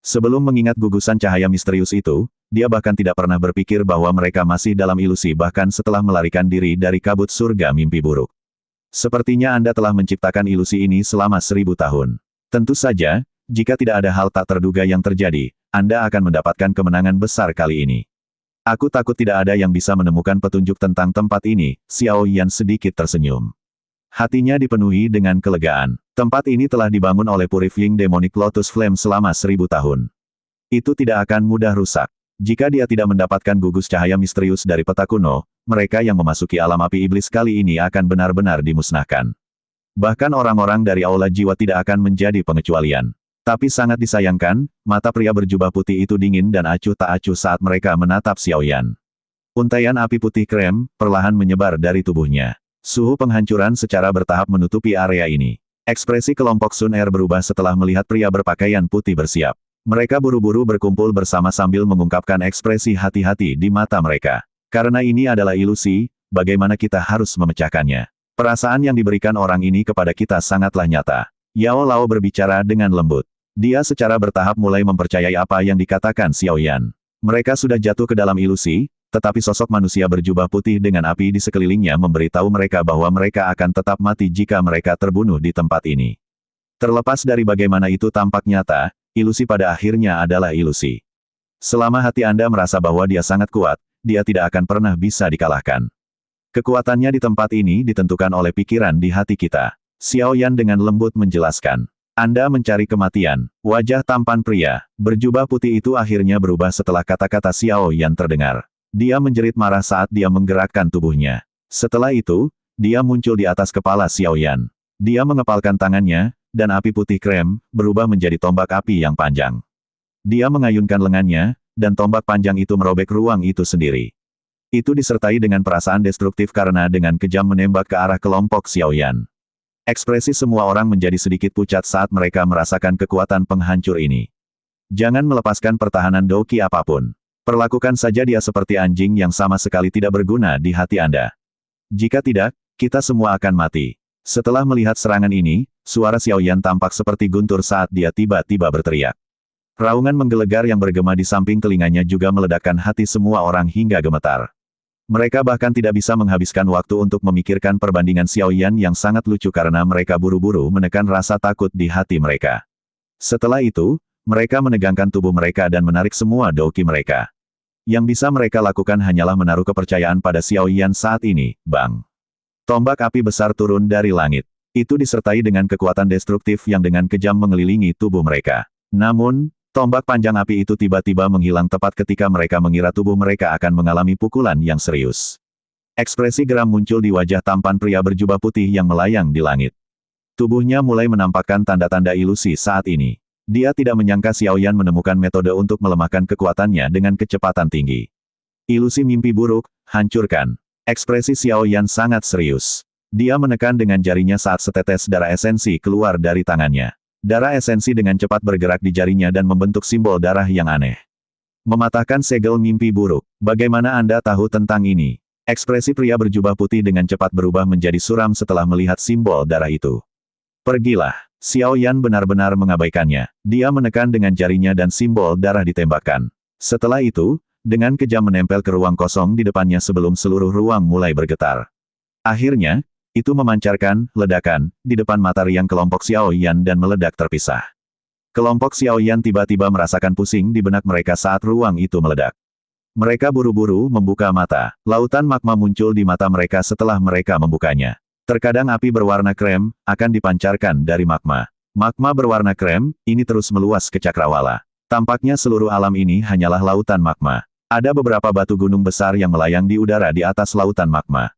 Sebelum mengingat gugusan cahaya misterius itu, dia bahkan tidak pernah berpikir bahwa mereka masih dalam ilusi bahkan setelah melarikan diri dari kabut surga mimpi buruk. Sepertinya Anda telah menciptakan ilusi ini selama 1000 tahun. Tentu saja, jika tidak ada hal tak terduga yang terjadi, Anda akan mendapatkan kemenangan besar kali ini. Aku takut tidak ada yang bisa menemukan petunjuk tentang tempat ini, Xiao Yan sedikit tersenyum. Hatinya dipenuhi dengan kelegaan. Tempat ini telah dibangun oleh Purifying Demonic Lotus Flame selama 1000 tahun. Itu tidak akan mudah rusak. Jika dia tidak mendapatkan gugus cahaya misterius dari peta kuno, mereka yang memasuki alam api iblis kali ini akan benar-benar dimusnahkan. Bahkan orang-orang dari aula jiwa tidak akan menjadi pengecualian. Tapi sangat disayangkan, mata pria berjubah putih itu dingin dan acuh tak acuh saat mereka menatap Xiao Yan. Untaian api putih krem, perlahan menyebar dari tubuhnya. Suhu penghancuran secara bertahap menutupi area ini. Ekspresi kelompok Sun Er berubah setelah melihat pria berpakaian putih bersiap. Mereka buru-buru berkumpul bersama sambil mengungkapkan ekspresi hati-hati di mata mereka. Karena ini adalah ilusi, bagaimana kita harus memecahkannya? Perasaan yang diberikan orang ini kepada kita sangatlah nyata. Yao Lao berbicara dengan lembut. Dia secara bertahap mulai mempercayai apa yang dikatakan Xiao Yan. Mereka sudah jatuh ke dalam ilusi, tetapi sosok manusia berjubah putih dengan api di sekelilingnya memberitahu mereka bahwa mereka akan tetap mati jika mereka terbunuh di tempat ini. Terlepas dari bagaimana itu tampak nyata, ilusi pada akhirnya adalah ilusi. Selama hati Anda merasa bahwa dia sangat kuat, dia tidak akan pernah bisa dikalahkan. Kekuatannya di tempat ini ditentukan oleh pikiran di hati kita. Xiao Yan dengan lembut menjelaskan. Anda mencari kematian. Wajah tampan pria, berjubah putih itu akhirnya berubah setelah kata-kata Xiao Yan terdengar. Dia menjerit marah saat dia menggerakkan tubuhnya. Setelah itu, dia muncul di atas kepala Xiao Yan. Dia mengepalkan tangannya, dan api putih krem, berubah menjadi tombak api yang panjang. Dia mengayunkan lengannya, dan tombak panjang itu merobek ruang itu sendiri. Itu disertai dengan perasaan destruktif karena dengan kejam menembak ke arah kelompok Xiao Yan. Ekspresi semua orang menjadi sedikit pucat saat mereka merasakan kekuatan penghancur ini. Jangan melepaskan pertahanan Doki apapun. Perlakukan saja dia seperti anjing yang sama sekali tidak berguna di hati Anda. Jika tidak, kita semua akan mati. Setelah melihat serangan ini, suara Xiao Yan tampak seperti guntur saat dia tiba-tiba berteriak. Raungan menggelegar yang bergema di samping telinganya juga meledakkan hati semua orang hingga gemetar. Mereka bahkan tidak bisa menghabiskan waktu untuk memikirkan perbandingan Xiao Yan yang sangat lucu karena mereka buru-buru menekan rasa takut di hati mereka. Setelah itu, mereka menegangkan tubuh mereka dan menarik semua Doki mereka. Yang bisa mereka lakukan hanyalah menaruh kepercayaan pada Xiao Yan saat ini, bang. Tombak api besar turun dari langit. Itu disertai dengan kekuatan destruktif yang dengan kejam mengelilingi tubuh mereka. Namun, tombak panjang api itu tiba-tiba menghilang tepat ketika mereka mengira tubuh mereka akan mengalami pukulan yang serius. Ekspresi geram muncul di wajah tampan pria berjubah putih yang melayang di langit. Tubuhnya mulai menampakkan tanda-tanda ilusi saat ini. Dia tidak menyangka Xiao Yan menemukan metode untuk melemahkan kekuatannya dengan kecepatan tinggi. Ilusi mimpi buruk, hancurkan. Ekspresi Xiao Yan sangat serius. Dia menekan dengan jarinya saat setetes darah esensi keluar dari tangannya. Darah esensi dengan cepat bergerak di jarinya dan membentuk simbol darah yang aneh. Mematahkan segel mimpi buruk. Bagaimana Anda tahu tentang ini? Ekspresi pria berjubah putih dengan cepat berubah menjadi suram setelah melihat simbol darah itu. Pergilah. Xiao Yan benar-benar mengabaikannya. Dia menekan dengan jarinya dan simbol darah ditembakkan. Setelah itu, dengan kejam menempel ke ruang kosong di depannya sebelum seluruh ruang mulai bergetar. Akhirnya, itu memancarkan ledakan di depan mata riang kelompok Xiao Yan dan meledak terpisah. Kelompok Xiao Yan tiba-tiba merasakan pusing di benak mereka saat ruang itu meledak. Mereka buru-buru membuka mata. Lautan magma muncul di mata mereka setelah mereka membukanya. Terkadang api berwarna krem akan dipancarkan dari magma. Magma berwarna krem ini terus meluas ke cakrawala. Tampaknya seluruh alam ini hanyalah lautan magma. Ada beberapa batu gunung besar yang melayang di udara di atas lautan magma.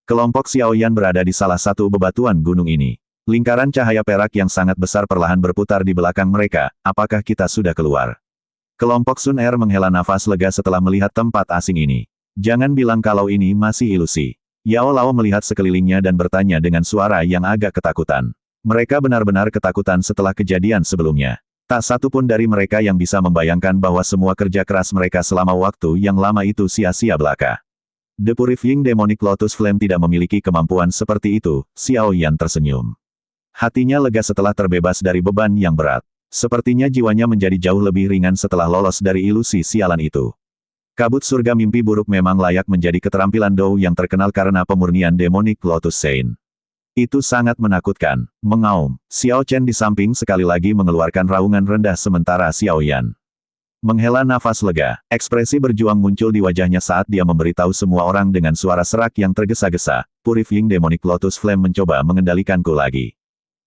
Kelompok Xiao Yan berada di salah satu bebatuan gunung ini. Lingkaran cahaya perak yang sangat besar perlahan berputar di belakang mereka. Apakah kita sudah keluar? Kelompok Sun Er menghela nafas lega setelah melihat tempat asing ini. Jangan bilang kalau ini masih ilusi. Yao Lao melihat sekelilingnya dan bertanya dengan suara yang agak ketakutan. Mereka benar-benar ketakutan setelah kejadian sebelumnya. Tak satu pun dari mereka yang bisa membayangkan bahwa semua kerja keras mereka selama waktu yang lama itu sia-sia belaka. The Purifying Demonic Lotus Flame tidak memiliki kemampuan seperti itu, Xiao Yan tersenyum. Hatinya lega setelah terbebas dari beban yang berat. Sepertinya jiwanya menjadi jauh lebih ringan setelah lolos dari ilusi sialan itu. Kabut surga mimpi buruk memang layak menjadi keterampilan Dou yang terkenal karena pemurnian Demonic Lotus Saint. Itu sangat menakutkan. Mengaum. Xiao Chen di samping sekali lagi mengeluarkan raungan rendah sementara Xiao Yan menghela nafas lega. Ekspresi berjuang muncul di wajahnya saat dia memberitahu semua orang dengan suara serak yang tergesa-gesa. Purifying Demonic Lotus Flame mencoba mengendalikanku lagi.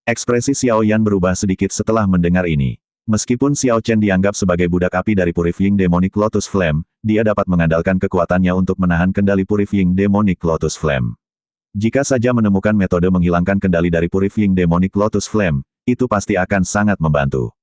Ekspresi Xiao Yan berubah sedikit setelah mendengar ini. Meskipun Xiao Chen dianggap sebagai budak api dari Purifying Demonic Lotus Flame, dia dapat mengandalkan kekuatannya untuk menahan kendali Purifying Demonic Lotus Flame. Jika saja menemukan metode menghilangkan kendali dari Purifying Demonic Lotus Flame, itu pasti akan sangat membantu.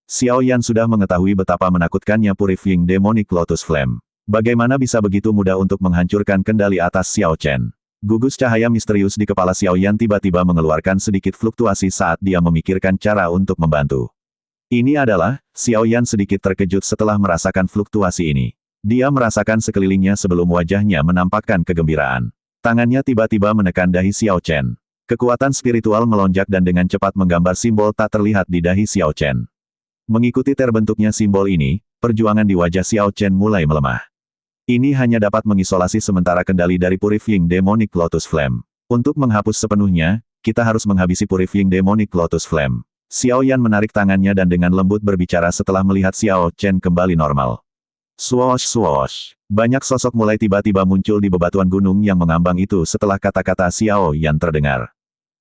Xiao Yan sudah mengetahui betapa menakutkannya Purifying Demonic Lotus Flame. Bagaimana bisa begitu mudah untuk menghancurkan kendali atas Xiao Chen? Gugus cahaya misterius di kepala Xiao Yan tiba-tiba mengeluarkan sedikit fluktuasi saat dia memikirkan cara untuk membantu. Ini adalah, Xiao Yan sedikit terkejut setelah merasakan fluktuasi ini. Dia merasakan sekelilingnya sebelum wajahnya menampakkan kegembiraan. Tangannya tiba-tiba menekan dahi Xiao Chen. Kekuatan spiritual melonjak dan dengan cepat menggambar simbol tak terlihat di dahi Xiao Chen. Mengikuti terbentuknya simbol ini, perjuangan di wajah Xiao Chen mulai melemah. Ini hanya dapat mengisolasi sementara kendali dari Purifying Demonic Lotus Flame. Untuk menghapus sepenuhnya, kita harus menghabisi Purifying Demonic Lotus Flame. Xiao Yan menarik tangannya dan dengan lembut berbicara setelah melihat Xiao Chen kembali normal. Swoosh swoosh. Banyak sosok mulai tiba-tiba muncul di bebatuan gunung yang mengambang itu setelah kata-kata Xiao Yan terdengar.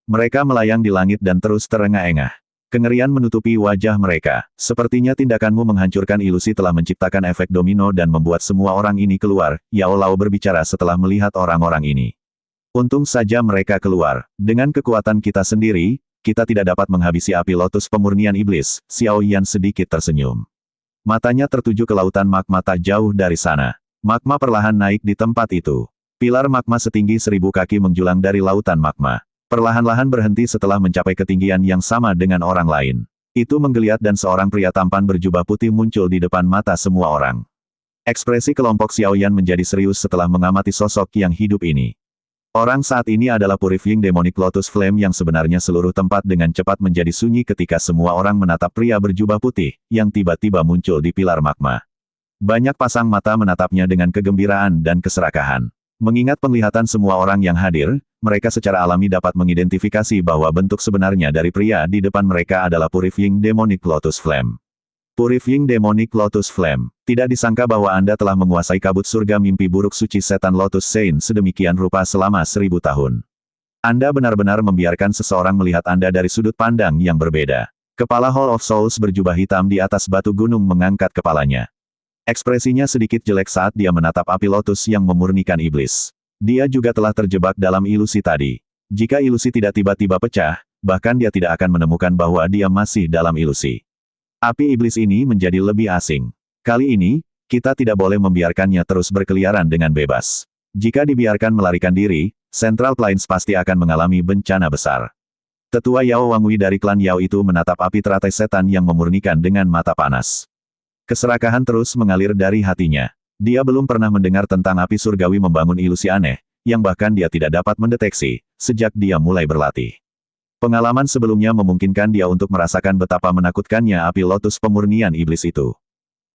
Mereka melayang di langit dan terus terengah-engah. Kengerian menutupi wajah mereka. Sepertinya tindakanmu menghancurkan ilusi telah menciptakan efek domino dan membuat semua orang ini keluar, Yao Lao berbicara setelah melihat orang-orang ini. Untung saja mereka keluar. Dengan kekuatan kita sendiri, kita tidak dapat menghabisi api lotus pemurnian iblis. Xiao Yan sedikit tersenyum. Matanya tertuju ke lautan magma tak jauh dari sana. Magma perlahan naik di tempat itu. Pilar magma setinggi 1000 kaki menjulang dari lautan magma. Perlahan-lahan berhenti setelah mencapai ketinggian yang sama dengan orang lain. Itu menggeliat dan seorang pria tampan berjubah putih muncul di depan mata semua orang. Ekspresi kelompok Xiao Yan menjadi serius setelah mengamati sosok yang hidup ini. Orang saat ini adalah Purifying Demonic Lotus Flame yang sebenarnya seluruh tempat dengan cepat menjadi sunyi ketika semua orang menatap pria berjubah putih, yang tiba-tiba muncul di pilar magma. Banyak pasang mata menatapnya dengan kegembiraan dan keserakahan. Mengingat penglihatan semua orang yang hadir, mereka secara alami dapat mengidentifikasi bahwa bentuk sebenarnya dari pria di depan mereka adalah Purifying Demonic Lotus Flame. Purifying Demonic Lotus Flame. Tidak disangka bahwa Anda telah menguasai kabut surga mimpi buruk suci setan Lotus Saint sedemikian rupa selama 1000 tahun. Anda benar-benar membiarkan seseorang melihat Anda dari sudut pandang yang berbeda. Kepala Hall of Souls berjubah hitam di atas batu gunung mengangkat kepalanya. Ekspresinya sedikit jelek saat dia menatap api lotus yang memurnikan iblis. Dia juga telah terjebak dalam ilusi tadi. Jika ilusi tidak tiba-tiba pecah, bahkan dia tidak akan menemukan bahwa dia masih dalam ilusi. Api iblis ini menjadi lebih asing. Kali ini, kita tidak boleh membiarkannya terus berkeliaran dengan bebas. Jika dibiarkan melarikan diri, Central Plains pasti akan mengalami bencana besar. Tetua Yao Wangui dari klan Yao itu menatap api teratai setan yang memurnikan dengan mata panas. Keserakahan terus mengalir dari hatinya. Dia belum pernah mendengar tentang api surgawi membangun ilusi aneh, yang bahkan dia tidak dapat mendeteksi, sejak dia mulai berlatih. Pengalaman sebelumnya memungkinkan dia untuk merasakan betapa menakutkannya api lotus pemurnian iblis itu.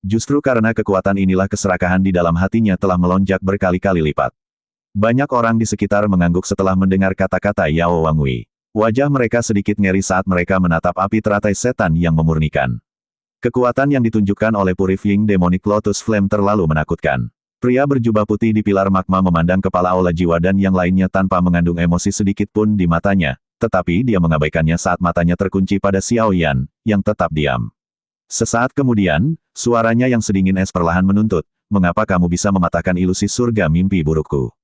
Justru karena kekuatan inilah keserakahan di dalam hatinya telah melonjak berkali-kali lipat. Banyak orang di sekitar mengangguk setelah mendengar kata-kata Yao Wangui. Wajah mereka sedikit ngeri saat mereka menatap api teratai setan yang memurnikan. Kekuatan yang ditunjukkan oleh Purifying Demonic Lotus Flame terlalu menakutkan. Pria berjubah putih di pilar magma memandang kepala Aula Jiwa dan yang lainnya tanpa mengandung emosi sedikit pun di matanya. Tetapi dia mengabaikannya saat matanya terkunci pada Xiao Yan, yang tetap diam. Sesaat kemudian, suaranya yang sedingin es perlahan menuntut, "Mengapa kamu bisa mematahkan ilusi surga mimpi burukku?"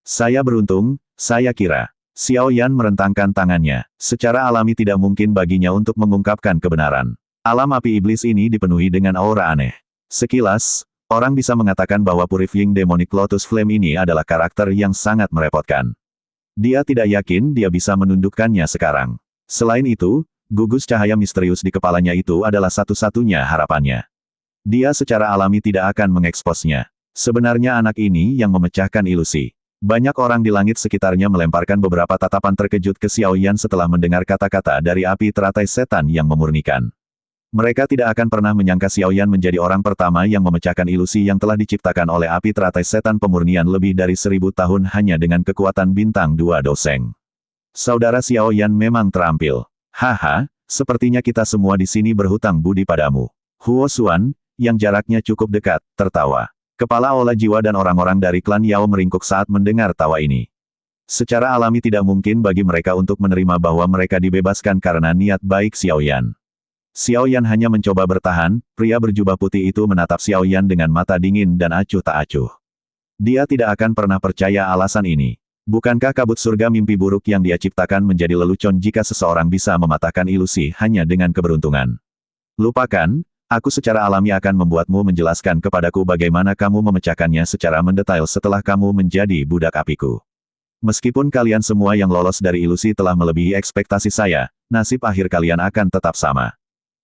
"Saya beruntung, saya kira." Xiao Yan merentangkan tangannya. Secara alami tidak mungkin baginya untuk mengungkapkan kebenaran. Alam api iblis ini dipenuhi dengan aura aneh. Sekilas, orang bisa mengatakan bahwa Purifying Demonic Lotus Flame ini adalah karakter yang sangat merepotkan. Dia tidak yakin dia bisa menundukkannya sekarang. Selain itu, gugus cahaya misterius di kepalanya itu adalah satu-satunya harapannya. Dia secara alami tidak akan mengeksposnya. Sebenarnya anak ini yang memecahkan ilusi. Banyak orang di langit sekitarnya melemparkan beberapa tatapan terkejut ke Xiao Yan setelah mendengar kata-kata dari api teratai setan yang memurnikan. Mereka tidak akan pernah menyangka Xiao Yan menjadi orang pertama yang memecahkan ilusi yang telah diciptakan oleh api teratai setan pemurnian lebih dari 1000 tahun hanya dengan kekuatan bintang 2 doseng. Saudara Xiao Yan memang terampil. Haha, sepertinya kita semua di sini berhutang budi padamu. Huo Xuan, yang jaraknya cukup dekat, tertawa. Kepala Aula Jiwa dan orang-orang dari klan Yao meringkuk saat mendengar tawa ini. Secara alami tidak mungkin bagi mereka untuk menerima bahwa mereka dibebaskan karena niat baik Xiao Yan. Xiao Yan hanya mencoba bertahan, pria berjubah putih itu menatap Xiao Yan dengan mata dingin dan acuh tak acuh. Dia tidak akan pernah percaya alasan ini. Bukankah kabut surga mimpi buruk yang dia ciptakan menjadi lelucon jika seseorang bisa mematahkan ilusi hanya dengan keberuntungan? Lupakan, aku secara alami akan membuatmu menjelaskan kepadaku bagaimana kamu memecahkannya secara mendetail setelah kamu menjadi budak apiku. Meskipun kalian semua yang lolos dari ilusi telah melebihi ekspektasi saya, nasib akhir kalian akan tetap sama.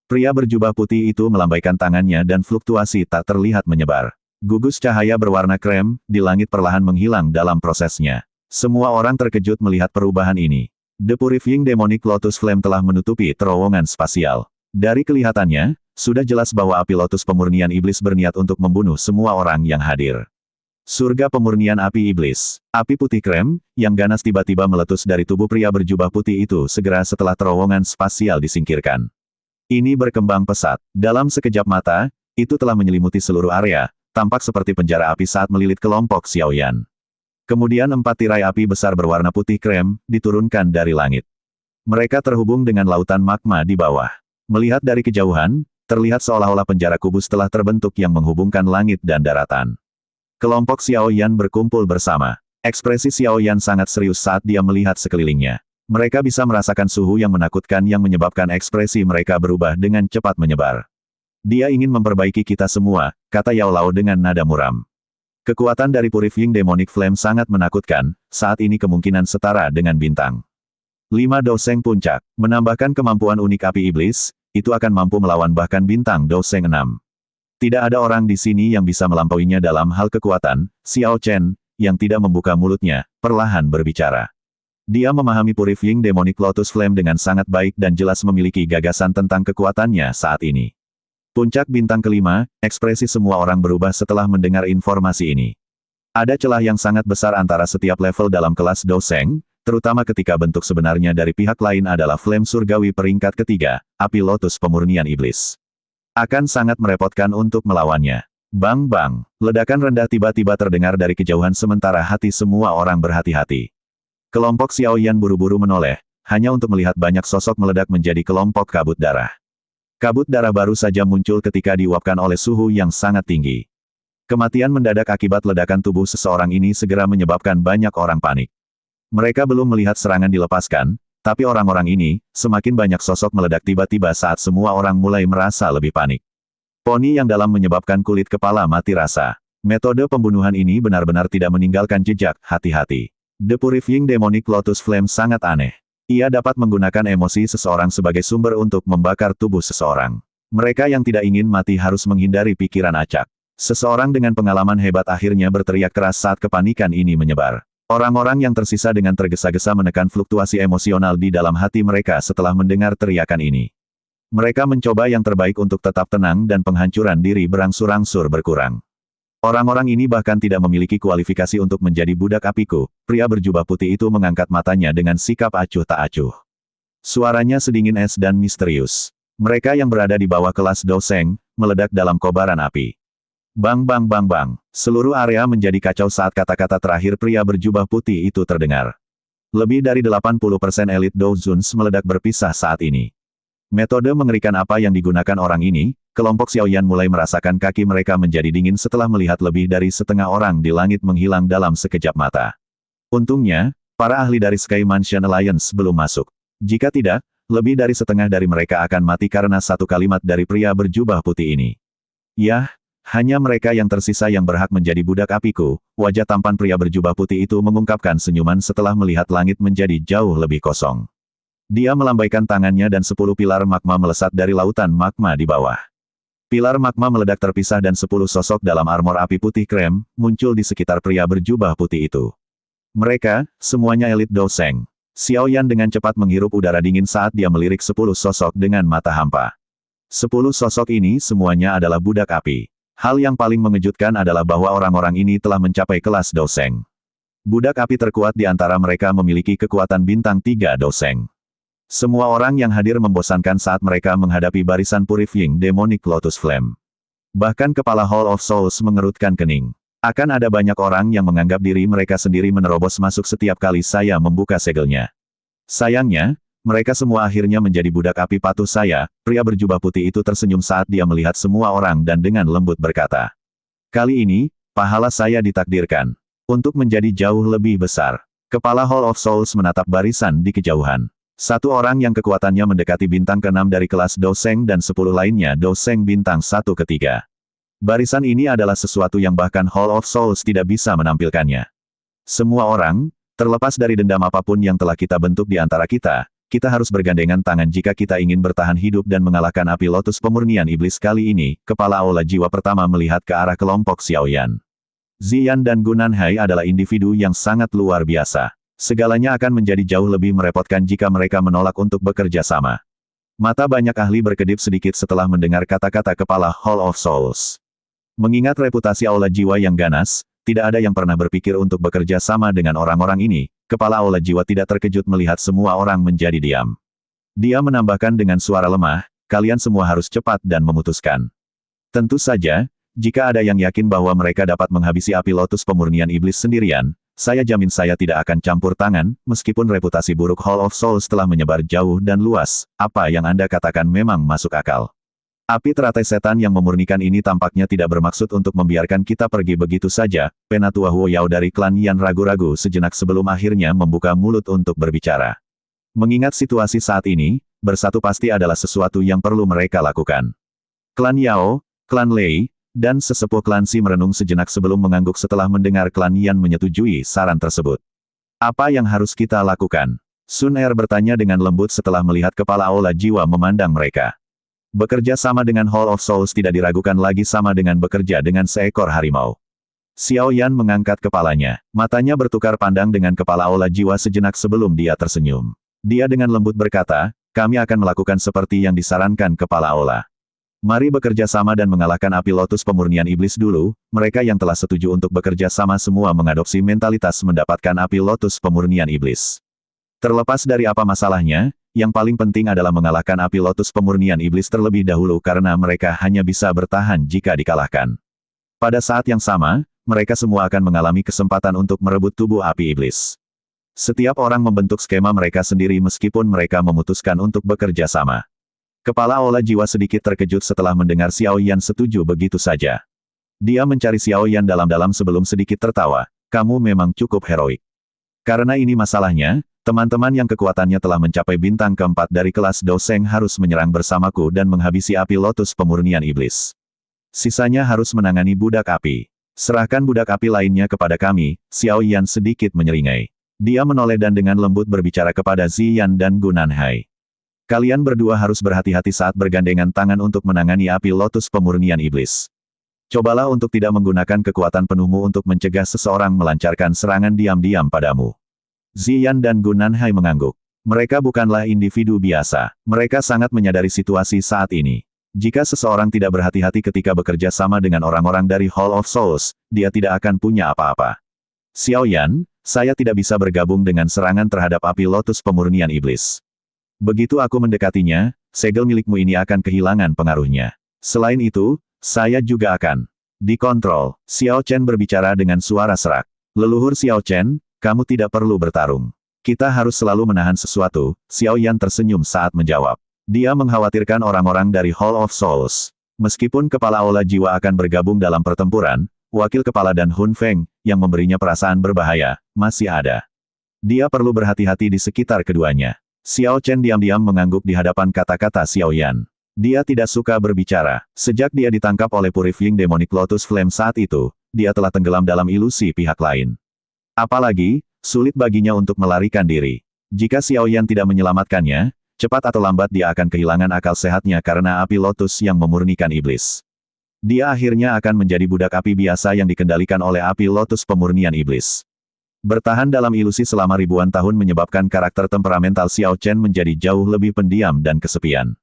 Pria berjubah putih itu melambaikan tangannya dan fluktuasi tak terlihat menyebar. Gugus cahaya berwarna krem, di langit perlahan menghilang dalam prosesnya. Semua orang terkejut melihat perubahan ini. The Purifying Demonic Lotus Flame telah menutupi terowongan spasial. Dari kelihatannya, sudah jelas bahwa api lotus pemurnian iblis berniat untuk membunuh semua orang yang hadir. Surga pemurnian api iblis. Api putih krem, yang ganas tiba-tiba meletus dari tubuh pria berjubah putih itu segera setelah terowongan spasial disingkirkan. Ini berkembang pesat. Dalam sekejap mata, itu telah menyelimuti seluruh area, tampak seperti penjara api saat melilit kelompok Xiaoyan. Kemudian 4 tirai api besar berwarna putih krem, diturunkan dari langit. Mereka terhubung dengan lautan magma di bawah. Melihat dari kejauhan, terlihat seolah-olah penjara kubus telah terbentuk yang menghubungkan langit dan daratan. Kelompok Xiaoyan berkumpul bersama. Ekspresi Xiaoyan sangat serius saat dia melihat sekelilingnya. Mereka bisa merasakan suhu yang menakutkan yang menyebabkan ekspresi mereka berubah dengan cepat menyebar. Dia ingin memperbaiki kita semua, kata Yao Lao dengan nada muram. Kekuatan dari Purifying Demonic Flame sangat menakutkan, saat ini kemungkinan setara dengan bintang. 5 Doseng Puncak, menambahkan kemampuan unik api iblis, itu akan mampu melawan bahkan bintang Doseng 6. Tidak ada orang di sini yang bisa melampauinya dalam hal kekuatan. Xiao Chen, yang tidak membuka mulutnya, perlahan berbicara. Dia memahami Purifying Demonic Lotus Flame dengan sangat baik dan jelas memiliki gagasan tentang kekuatannya saat ini. Puncak bintang kelima, ekspresi semua orang berubah setelah mendengar informasi ini. Ada celah yang sangat besar antara setiap level dalam kelas Doseng, terutama ketika bentuk sebenarnya dari pihak lain adalah Flame Surgawi peringkat ketiga, api lotus pemurnian iblis. Akan sangat merepotkan untuk melawannya. Bang bang, ledakan rendah tiba-tiba terdengar dari kejauhan sementara hati semua orang berhati-hati. Kelompok Xiaoyan buru-buru menoleh, hanya untuk melihat banyak sosok meledak menjadi kelompok kabut darah. Kabut darah baru saja muncul ketika diuapkan oleh suhu yang sangat tinggi. Kematian mendadak akibat ledakan tubuh seseorang ini segera menyebabkan banyak orang panik. Mereka belum melihat serangan dilepaskan, tapi orang-orang ini, semakin banyak sosok meledak tiba-tiba saat semua orang mulai merasa lebih panik. Poni yang dalam menyebabkan kulit kepala mati rasa. Metode pembunuhan ini benar-benar tidak meninggalkan jejak, hati-hati. The Purifying Demonic Lotus Flame sangat aneh. Ia dapat menggunakan emosi seseorang sebagai sumber untuk membakar tubuh seseorang. Mereka yang tidak ingin mati harus menghindari pikiran acak. Seseorang dengan pengalaman hebat akhirnya berteriak keras saat kepanikan ini menyebar. Orang-orang yang tersisa dengan tergesa-gesa menekan fluktuasi emosional di dalam hati mereka setelah mendengar teriakan ini. Mereka mencoba yang terbaik untuk tetap tenang dan penghancuran diri berangsur-angsur berkurang. Orang-orang ini bahkan tidak memiliki kualifikasi untuk menjadi budak apiku. Pria berjubah putih itu mengangkat matanya dengan sikap acuh tak acuh. Suaranya sedingin es dan misterius. Mereka yang berada di bawah kelas Doseng, meledak dalam kobaran api. Bang bang bang bang. Seluruh area menjadi kacau saat kata-kata terakhir pria berjubah putih itu terdengar. Lebih dari 80% elit Douzuns meledak berpisah saat ini. Metode mengerikan apa yang digunakan orang ini, kelompok Xiaoyan mulai merasakan kaki mereka menjadi dingin setelah melihat lebih dari setengah orang di langit menghilang dalam sekejap mata. Untungnya, para ahli dari Sky Mansion Alliance belum masuk. Jika tidak, lebih dari setengah dari mereka akan mati karena satu kalimat dari pria berjubah putih ini. Yah, hanya mereka yang tersisa yang berhak menjadi budak apiku. Wajah tampan pria berjubah putih itu mengungkapkan senyuman setelah melihat langit menjadi jauh lebih kosong. Dia melambaikan tangannya dan 10 pilar magma melesat dari lautan magma di bawah. Pilar magma meledak terpisah dan 10 sosok dalam armor api putih krem, muncul di sekitar pria berjubah putih itu. Mereka, semuanya elit Doseng. Xiaoyan dengan cepat menghirup udara dingin saat dia melirik 10 sosok dengan mata hampa. 10 sosok ini semuanya adalah budak api. Hal yang paling mengejutkan adalah bahwa orang-orang ini telah mencapai kelas Doseng. Budak api terkuat di antara mereka memiliki kekuatan bintang 3 Doseng. Semua orang yang hadir membosankan saat mereka menghadapi barisan Purifying Demonic Lotus Flame. Bahkan kepala Hall of Souls mengerutkan kening. Akan ada banyak orang yang menganggap diri mereka sendiri menerobos masuk setiap kali saya membuka segelnya. Sayangnya, mereka semua akhirnya menjadi budak api patuh saya. Pria berjubah putih itu tersenyum saat dia melihat semua orang dan dengan lembut berkata, "Kali ini, pahala saya ditakdirkan untuk menjadi jauh lebih besar." Kepala Hall of Souls menatap barisan di kejauhan. Satu orang yang kekuatannya mendekati bintang ke-6 dari kelas Doseng dan 10 lainnya Doseng bintang 1 ke 3. Barisan ini adalah sesuatu yang bahkan Hall of Souls tidak bisa menampilkannya. Semua orang, terlepas dari dendam apapun yang telah kita bentuk di antara kita harus bergandengan tangan jika kita ingin bertahan hidup dan mengalahkan api lotus pemurnian iblis kali ini. Kepala Aula Jiwa pertama melihat ke arah kelompok Xiaoyan. Ziyan dan Gunanhai adalah individu yang sangat luar biasa. Segalanya akan menjadi jauh lebih merepotkan jika mereka menolak untuk bekerja sama. Mata banyak ahli berkedip sedikit setelah mendengar kata-kata kepala Hall of Souls. Mengingat reputasi Aula Jiwa yang ganas, tidak ada yang pernah berpikir untuk bekerja sama dengan orang-orang ini. Kepala Aula Jiwa tidak terkejut melihat semua orang menjadi diam. Dia menambahkan dengan suara lemah, kalian semua harus cepat dan memutuskan. Tentu saja, jika ada yang yakin bahwa mereka dapat menghabisi api lotus pemurnian iblis sendirian, saya jamin saya tidak akan campur tangan, meskipun reputasi buruk Hall of Souls telah menyebar jauh dan luas, apa yang Anda katakan memang masuk akal. Api teratai setan yang memurnikan ini tampaknya tidak bermaksud untuk membiarkan kita pergi begitu saja. Penatua Huo Yao dari klan Yan ragu-ragu sejenak sebelum akhirnya membuka mulut untuk berbicara. Mengingat situasi saat ini, bersatu pasti adalah sesuatu yang perlu mereka lakukan. Klan Yao, klan Lei, dan sesepuh klan Si merenung sejenak sebelum mengangguk setelah mendengar klan Yan menyetujui saran tersebut. Apa yang harus kita lakukan? Sun Er bertanya dengan lembut setelah melihat kepala aula jiwa memandang mereka. Bekerja sama dengan Hall of Souls tidak diragukan lagi sama dengan bekerja dengan seekor harimau. Xiao Yan mengangkat kepalanya. Matanya bertukar pandang dengan kepala aula jiwa sejenak sebelum dia tersenyum. Dia dengan lembut berkata, kami akan melakukan seperti yang disarankan kepala aula. Mari bekerja sama dan mengalahkan api lotus pemurnian iblis dulu. Mereka yang telah setuju untuk bekerja sama semua mengadopsi mentalitas mendapatkan api lotus pemurnian iblis. Terlepas dari apa masalahnya, yang paling penting adalah mengalahkan api lotus pemurnian iblis terlebih dahulu karena mereka hanya bisa bertahan jika dikalahkan. Pada saat yang sama, mereka semua akan mengalami kesempatan untuk merebut tubuh api iblis. Setiap orang membentuk skema mereka sendiri meskipun mereka memutuskan untuk bekerja sama. Kepala aula jiwa sedikit terkejut setelah mendengar Xiao Yan setuju begitu saja. Dia mencari Xiao Yan dalam-dalam sebelum sedikit tertawa. Kamu memang cukup heroik. Karena ini masalahnya, teman-teman yang kekuatannya telah mencapai bintang keempat dari kelas Doseng harus menyerang bersamaku dan menghabisi api lotus pemurnian iblis. Sisanya harus menangani budak api. Serahkan budak api lainnya kepada kami. Xiao Yan sedikit menyeringai. Dia menoleh dan dengan lembut berbicara kepada Ziyan dan Gunanhai. Kalian berdua harus berhati-hati saat bergandengan tangan untuk menangani api lotus pemurnian iblis. Cobalah untuk tidak menggunakan kekuatan penuhmu untuk mencegah seseorang melancarkan serangan diam-diam padamu. Ziyan dan Gunanhai mengangguk. Mereka bukanlah individu biasa. Mereka sangat menyadari situasi saat ini. Jika seseorang tidak berhati-hati ketika bekerja sama dengan orang-orang dari Hall of Souls, dia tidak akan punya apa-apa. Xiao Yan, saya tidak bisa bergabung dengan serangan terhadap api lotus pemurnian iblis. Begitu aku mendekatinya, segel milikmu ini akan kehilangan pengaruhnya. Selain itu, saya juga akan dikontrol. Xiao Chen berbicara dengan suara serak. Leluhur Xiao Chen, kamu tidak perlu bertarung. Kita harus selalu menahan sesuatu. Xiao Yan tersenyum saat menjawab. Dia mengkhawatirkan orang-orang dari Hall of Souls. Meskipun kepala aula jiwa akan bergabung dalam pertempuran, wakil kepala dan Hun Feng, yang memberinya perasaan berbahaya, masih ada. Dia perlu berhati-hati di sekitar keduanya. Xiao Chen diam-diam mengangguk di hadapan kata-kata Xiao Yan. Dia tidak suka berbicara. Sejak dia ditangkap oleh Purifying Demonic Lotus Flame saat itu, dia telah tenggelam dalam ilusi pihak lain. Apalagi, sulit baginya untuk melarikan diri. Jika Xiao Yan tidak menyelamatkannya, cepat atau lambat dia akan kehilangan akal sehatnya karena api lotus yang memurnikan iblis. Dia akhirnya akan menjadi budak api biasa yang dikendalikan oleh api lotus pemurnian iblis. Bertahan dalam ilusi selama ribuan tahun menyebabkan karakter temperamental Xiao Chen menjadi jauh lebih pendiam dan kesepian.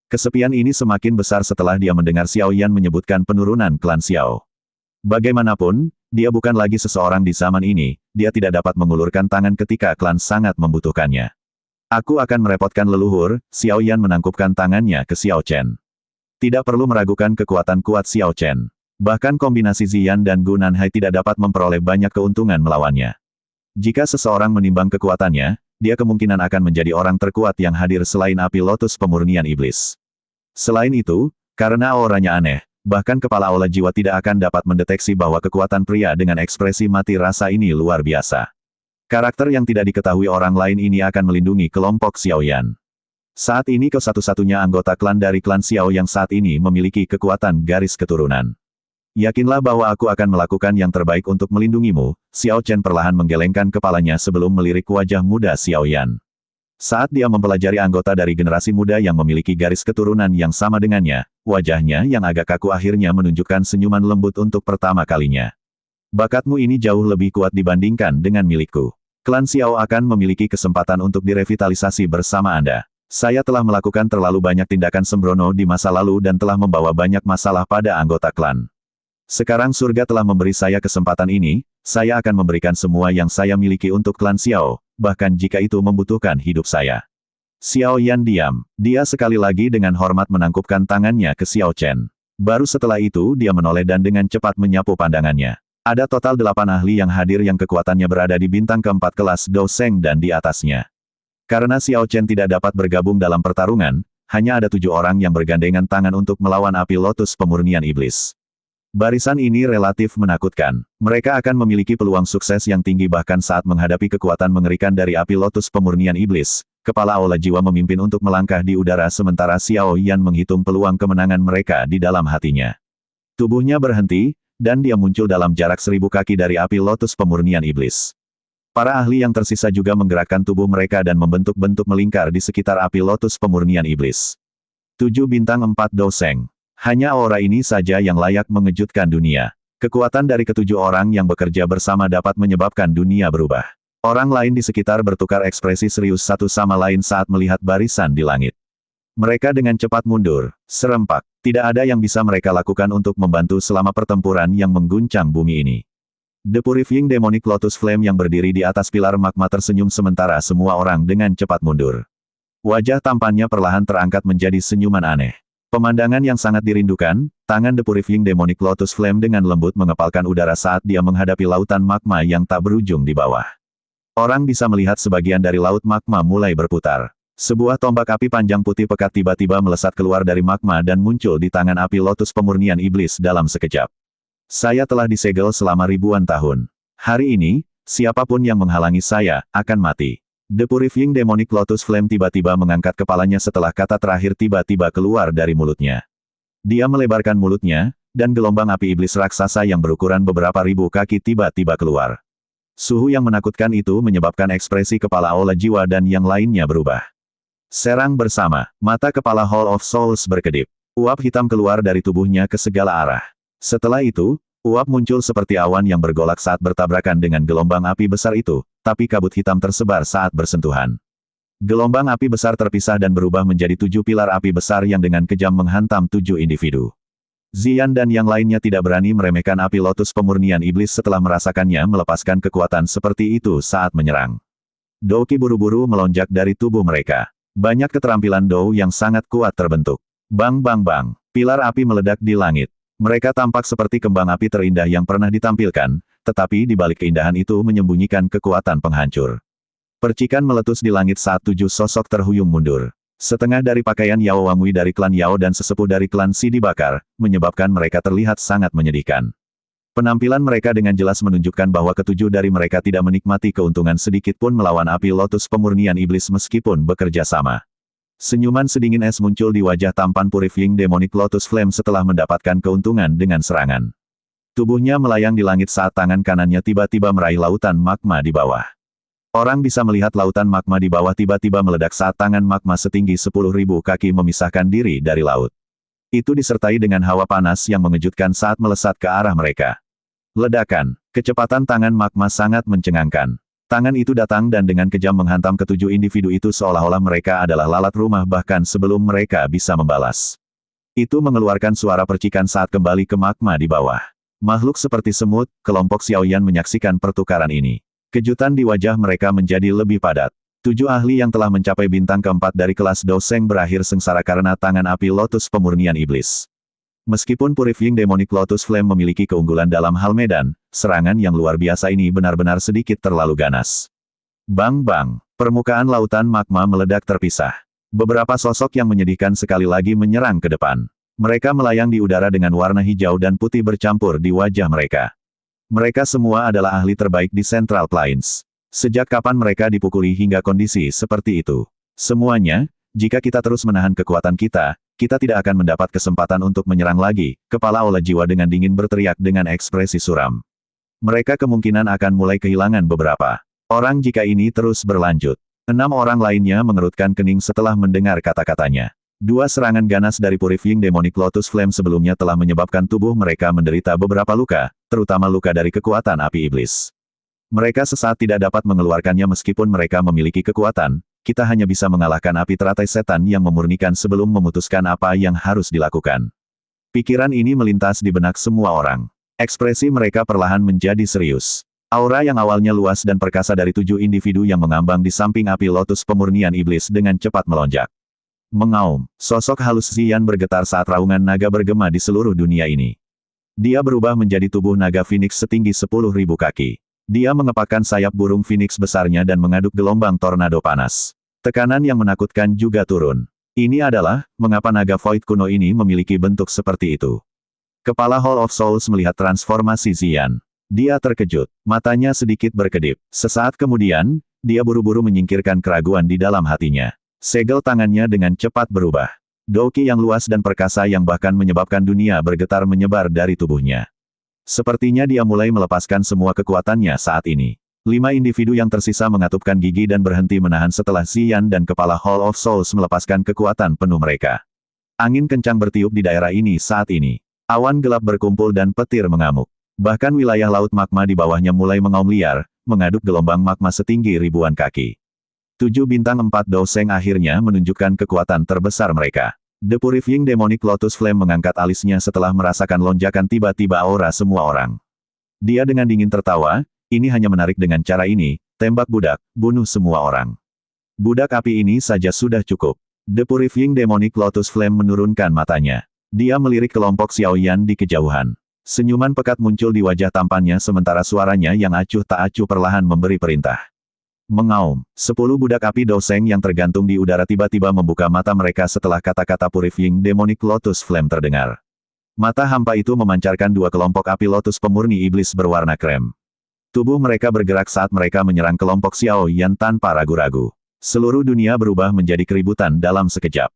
Kesepian ini semakin besar setelah dia mendengar Xiao Yan menyebutkan penurunan klan Xiao. Bagaimanapun, dia bukan lagi seseorang di zaman ini, dia tidak dapat mengulurkan tangan ketika klan sangat membutuhkannya. Aku akan merepotkan leluhur. Xiao Yan menangkupkan tangannya ke Xiao Chen. Tidak perlu meragukan kekuatan kuat Xiao Chen. Bahkan kombinasi Ziyan dan Gunanhai tidak dapat memperoleh banyak keuntungan melawannya. Jika seseorang menimbang kekuatannya, dia kemungkinan akan menjadi orang terkuat yang hadir selain api lotus pemurnian iblis. Selain itu, karena auranya aneh, bahkan kepala aula jiwa tidak akan dapat mendeteksi bahwa kekuatan pria dengan ekspresi mati rasa ini luar biasa. Karakter yang tidak diketahui orang lain ini akan melindungi kelompok Xiao Yan. Saat ini kau satu-satunya anggota klan dari klan Xiao yang saat ini memiliki kekuatan garis keturunan. Yakinlah bahwa aku akan melakukan yang terbaik untuk melindungimu. Xiao Chen perlahan menggelengkan kepalanya sebelum melirik wajah muda Xiao Yan. Saat dia mempelajari anggota dari generasi muda yang memiliki garis keturunan yang sama dengannya, wajahnya yang agak kaku akhirnya menunjukkan senyuman lembut untuk pertama kalinya. Bakatmu ini jauh lebih kuat dibandingkan dengan milikku. Klan Xiao akan memiliki kesempatan untuk direvitalisasi bersama Anda. Saya telah melakukan terlalu banyak tindakan sembrono di masa lalu dan telah membawa banyak masalah pada anggota klan. Sekarang surga telah memberi saya kesempatan ini, saya akan memberikan semua yang saya miliki untuk klan Xiao, bahkan jika itu membutuhkan hidup saya. Xiao Yan diam. Dia sekali lagi dengan hormat menangkupkan tangannya ke Xiao Chen. Baru setelah itu dia menoleh dan dengan cepat menyapu pandangannya. Ada total 8 ahli yang hadir yang kekuatannya berada di bintang keempat kelas Do Seng dan di atasnya. Karena Xiao Chen tidak dapat bergabung dalam pertarungan, hanya ada 7 orang yang bergandengan tangan untuk melawan api lotus pemurnian iblis. Barisan ini relatif menakutkan. Mereka akan memiliki peluang sukses yang tinggi bahkan saat menghadapi kekuatan mengerikan dari api lotus pemurnian iblis. Kepala Aula Jiwa memimpin untuk melangkah di udara sementara Xiao Yan menghitung peluang kemenangan mereka di dalam hatinya. Tubuhnya berhenti, dan dia muncul dalam jarak 1000 kaki dari api lotus pemurnian iblis. Para ahli yang tersisa juga menggerakkan tubuh mereka dan membentuk-bentuk melingkar di sekitar api lotus pemurnian iblis. 7 bintang 4 Do Seng. Hanya aura ini saja yang layak mengejutkan dunia. Kekuatan dari ketujuh orang yang bekerja bersama dapat menyebabkan dunia berubah. Orang lain di sekitar bertukar ekspresi serius satu sama lain saat melihat barisan di langit. Mereka dengan cepat mundur, serempak. Tidak ada yang bisa mereka lakukan untuk membantu selama pertempuran yang mengguncang bumi ini. The Purifying Demonic Lotus Flame yang berdiri di atas pilar magma tersenyum sementara semua orang dengan cepat mundur. Wajah tampannya perlahan terangkat menjadi senyuman aneh. Pemandangan yang sangat dirindukan, tangan The Purifying Demonic Lotus Flame dengan lembut mengepalkan udara saat dia menghadapi lautan magma yang tak berujung di bawah. Orang bisa melihat sebagian dari laut magma mulai berputar. Sebuah tombak api panjang putih pekat tiba-tiba melesat keluar dari magma dan muncul di tangan api lotus pemurnian iblis dalam sekejap. Saya telah disegel selama ribuan tahun. Hari ini, siapapun yang menghalangi saya, akan mati. The Purifying Demonic Lotus Flame tiba-tiba mengangkat kepalanya setelah kata terakhir tiba-tiba keluar dari mulutnya. Dia melebarkan mulutnya, dan gelombang api iblis raksasa yang berukuran beberapa ribu kaki tiba-tiba keluar. Suhu yang menakutkan itu menyebabkan ekspresi kepala Aula Jiwa dan yang lainnya berubah. Serang bersama, mata kepala Hall of Souls berkedip. Uap hitam keluar dari tubuhnya ke segala arah. Setelah itu, uap muncul seperti awan yang bergolak saat bertabrakan dengan gelombang api besar itu, tapi kabut hitam tersebar saat bersentuhan. Gelombang api besar terpisah dan berubah menjadi 7 pilar api besar yang dengan kejam menghantam 7 individu. Ziyan dan yang lainnya tidak berani meremehkan api lotus pemurnian iblis setelah merasakannya melepaskan kekuatan seperti itu saat menyerang. Douki buru-buru melonjak dari tubuh mereka. Banyak keterampilan Dou yang sangat kuat terbentuk. Bang bang bang, pilar api meledak di langit. Mereka tampak seperti kembang api terindah yang pernah ditampilkan, tetapi di balik keindahan itu menyembunyikan kekuatan penghancur. Percikan meletus di langit saat 7 sosok terhuyung mundur. Setengah dari pakaian Yao Wangui dari klan Yao dan sesepuh dari klan Si dibakar, menyebabkan mereka terlihat sangat menyedihkan. Penampilan mereka dengan jelas menunjukkan bahwa ketujuh dari mereka tidak menikmati keuntungan sedikit pun melawan api lotus pemurnian iblis meskipun bekerja sama. Senyuman sedingin es muncul di wajah tampan Purifying Demonic Lotus Flame setelah mendapatkan keuntungan dengan serangan. Tubuhnya melayang di langit saat tangan kanannya tiba-tiba meraih lautan magma di bawah. Orang bisa melihat lautan magma di bawah tiba-tiba meledak saat tangan magma setinggi 10.000 kaki memisahkan diri dari laut. Itu disertai dengan hawa panas yang mengejutkan saat melesat ke arah mereka. Ledakan, kecepatan tangan magma sangat mencengangkan. Tangan itu datang dan dengan kejam menghantam ketujuh individu itu seolah-olah mereka adalah lalat rumah bahkan sebelum mereka bisa membalas. Itu mengeluarkan suara percikan saat kembali ke magma di bawah. Makhluk seperti semut, kelompok Xiaoyan menyaksikan pertukaran ini. Kejutan di wajah mereka menjadi lebih padat. 7 ahli yang telah mencapai bintang keempat dari kelas Do Seng berakhir sengsara karena tangan api lotus pemurnian iblis. Meskipun Purifying Demonic Lotus Flame memiliki keunggulan dalam hal medan, serangan yang luar biasa ini benar-benar sedikit terlalu ganas. Bang bang, permukaan lautan magma meledak terpisah. Beberapa sosok yang menyedihkan sekali lagi menyerang ke depan. Mereka melayang di udara dengan warna hijau dan putih bercampur di wajah mereka. Mereka semua adalah ahli terbaik di Central Plains. Sejak kapan mereka dipukuli hingga kondisi seperti itu? Semuanya, jika kita terus menahan kekuatan kita tidak akan mendapat kesempatan untuk menyerang lagi, kepala Aula Jiwa dengan dingin berteriak dengan ekspresi suram. Mereka kemungkinan akan mulai kehilangan beberapa orang jika ini terus berlanjut. 6 orang lainnya mengerutkan kening setelah mendengar kata-katanya. 2 serangan ganas dari Purifying Demonic Lotus Flame sebelumnya telah menyebabkan tubuh mereka menderita beberapa luka, terutama luka dari kekuatan api iblis. Mereka sesaat tidak dapat mengeluarkannya meskipun mereka memiliki kekuatan. Kita hanya bisa mengalahkan api teratai setan yang memurnikan sebelum memutuskan apa yang harus dilakukan. Pikiran ini melintas di benak semua orang. Ekspresi mereka perlahan menjadi serius. Aura yang awalnya luas dan perkasa dari 7 individu yang mengambang di samping api lotus pemurnian iblis dengan cepat melonjak. Mengaum, sosok halus Ziyan bergetar saat raungan naga bergema di seluruh dunia ini. Dia berubah menjadi tubuh naga Phoenix setinggi 10.000 kaki. Dia mengepakkan sayap burung Phoenix besarnya dan mengaduk gelombang tornado panas. Tekanan yang menakutkan juga turun. Ini adalah, mengapa naga Void kuno ini memiliki bentuk seperti itu. Kepala Hall of Souls melihat transformasi Ziyan. Dia terkejut, matanya sedikit berkedip. Sesaat kemudian, dia buru-buru menyingkirkan keraguan di dalam hatinya. Segel tangannya dengan cepat berubah. Doki yang luas dan perkasa yang bahkan menyebabkan dunia bergetar menyebar dari tubuhnya. Sepertinya dia mulai melepaskan semua kekuatannya saat ini. 5 individu yang tersisa mengatupkan gigi dan berhenti menahan setelah Ziyan dan kepala Hall of Souls melepaskan kekuatan penuh mereka. Angin kencang bertiup di daerah ini saat ini. Awan gelap berkumpul dan petir mengamuk. Bahkan wilayah laut magma di bawahnya mulai mengaum liar, mengaduk gelombang magma setinggi ribuan kaki. 7 bintang 4 Doseng akhirnya menunjukkan kekuatan terbesar mereka. The Purifying Demonic Lotus Flame mengangkat alisnya setelah merasakan lonjakan tiba-tiba aura semua orang. Dia dengan dingin tertawa, ini hanya menarik dengan cara ini, tembak budak, bunuh semua orang. Budak api ini saja sudah cukup. The Purifying Demonic Lotus Flame menurunkan matanya. Dia melirik kelompok Xiaoyan di kejauhan. Senyuman pekat muncul di wajah tampannya sementara suaranya yang acuh tak acuh perlahan memberi perintah. Mengaum, 10 budak api Doseng yang tergantung di udara tiba-tiba membuka mata mereka setelah kata-kata Purifying Demonic Lotus Flame terdengar. Mata hampa itu memancarkan 2 kelompok api lotus pemurni iblis berwarna krem. Tubuh mereka bergerak saat mereka menyerang kelompok Xiao Yan tanpa ragu-ragu. Seluruh dunia berubah menjadi keributan dalam sekejap.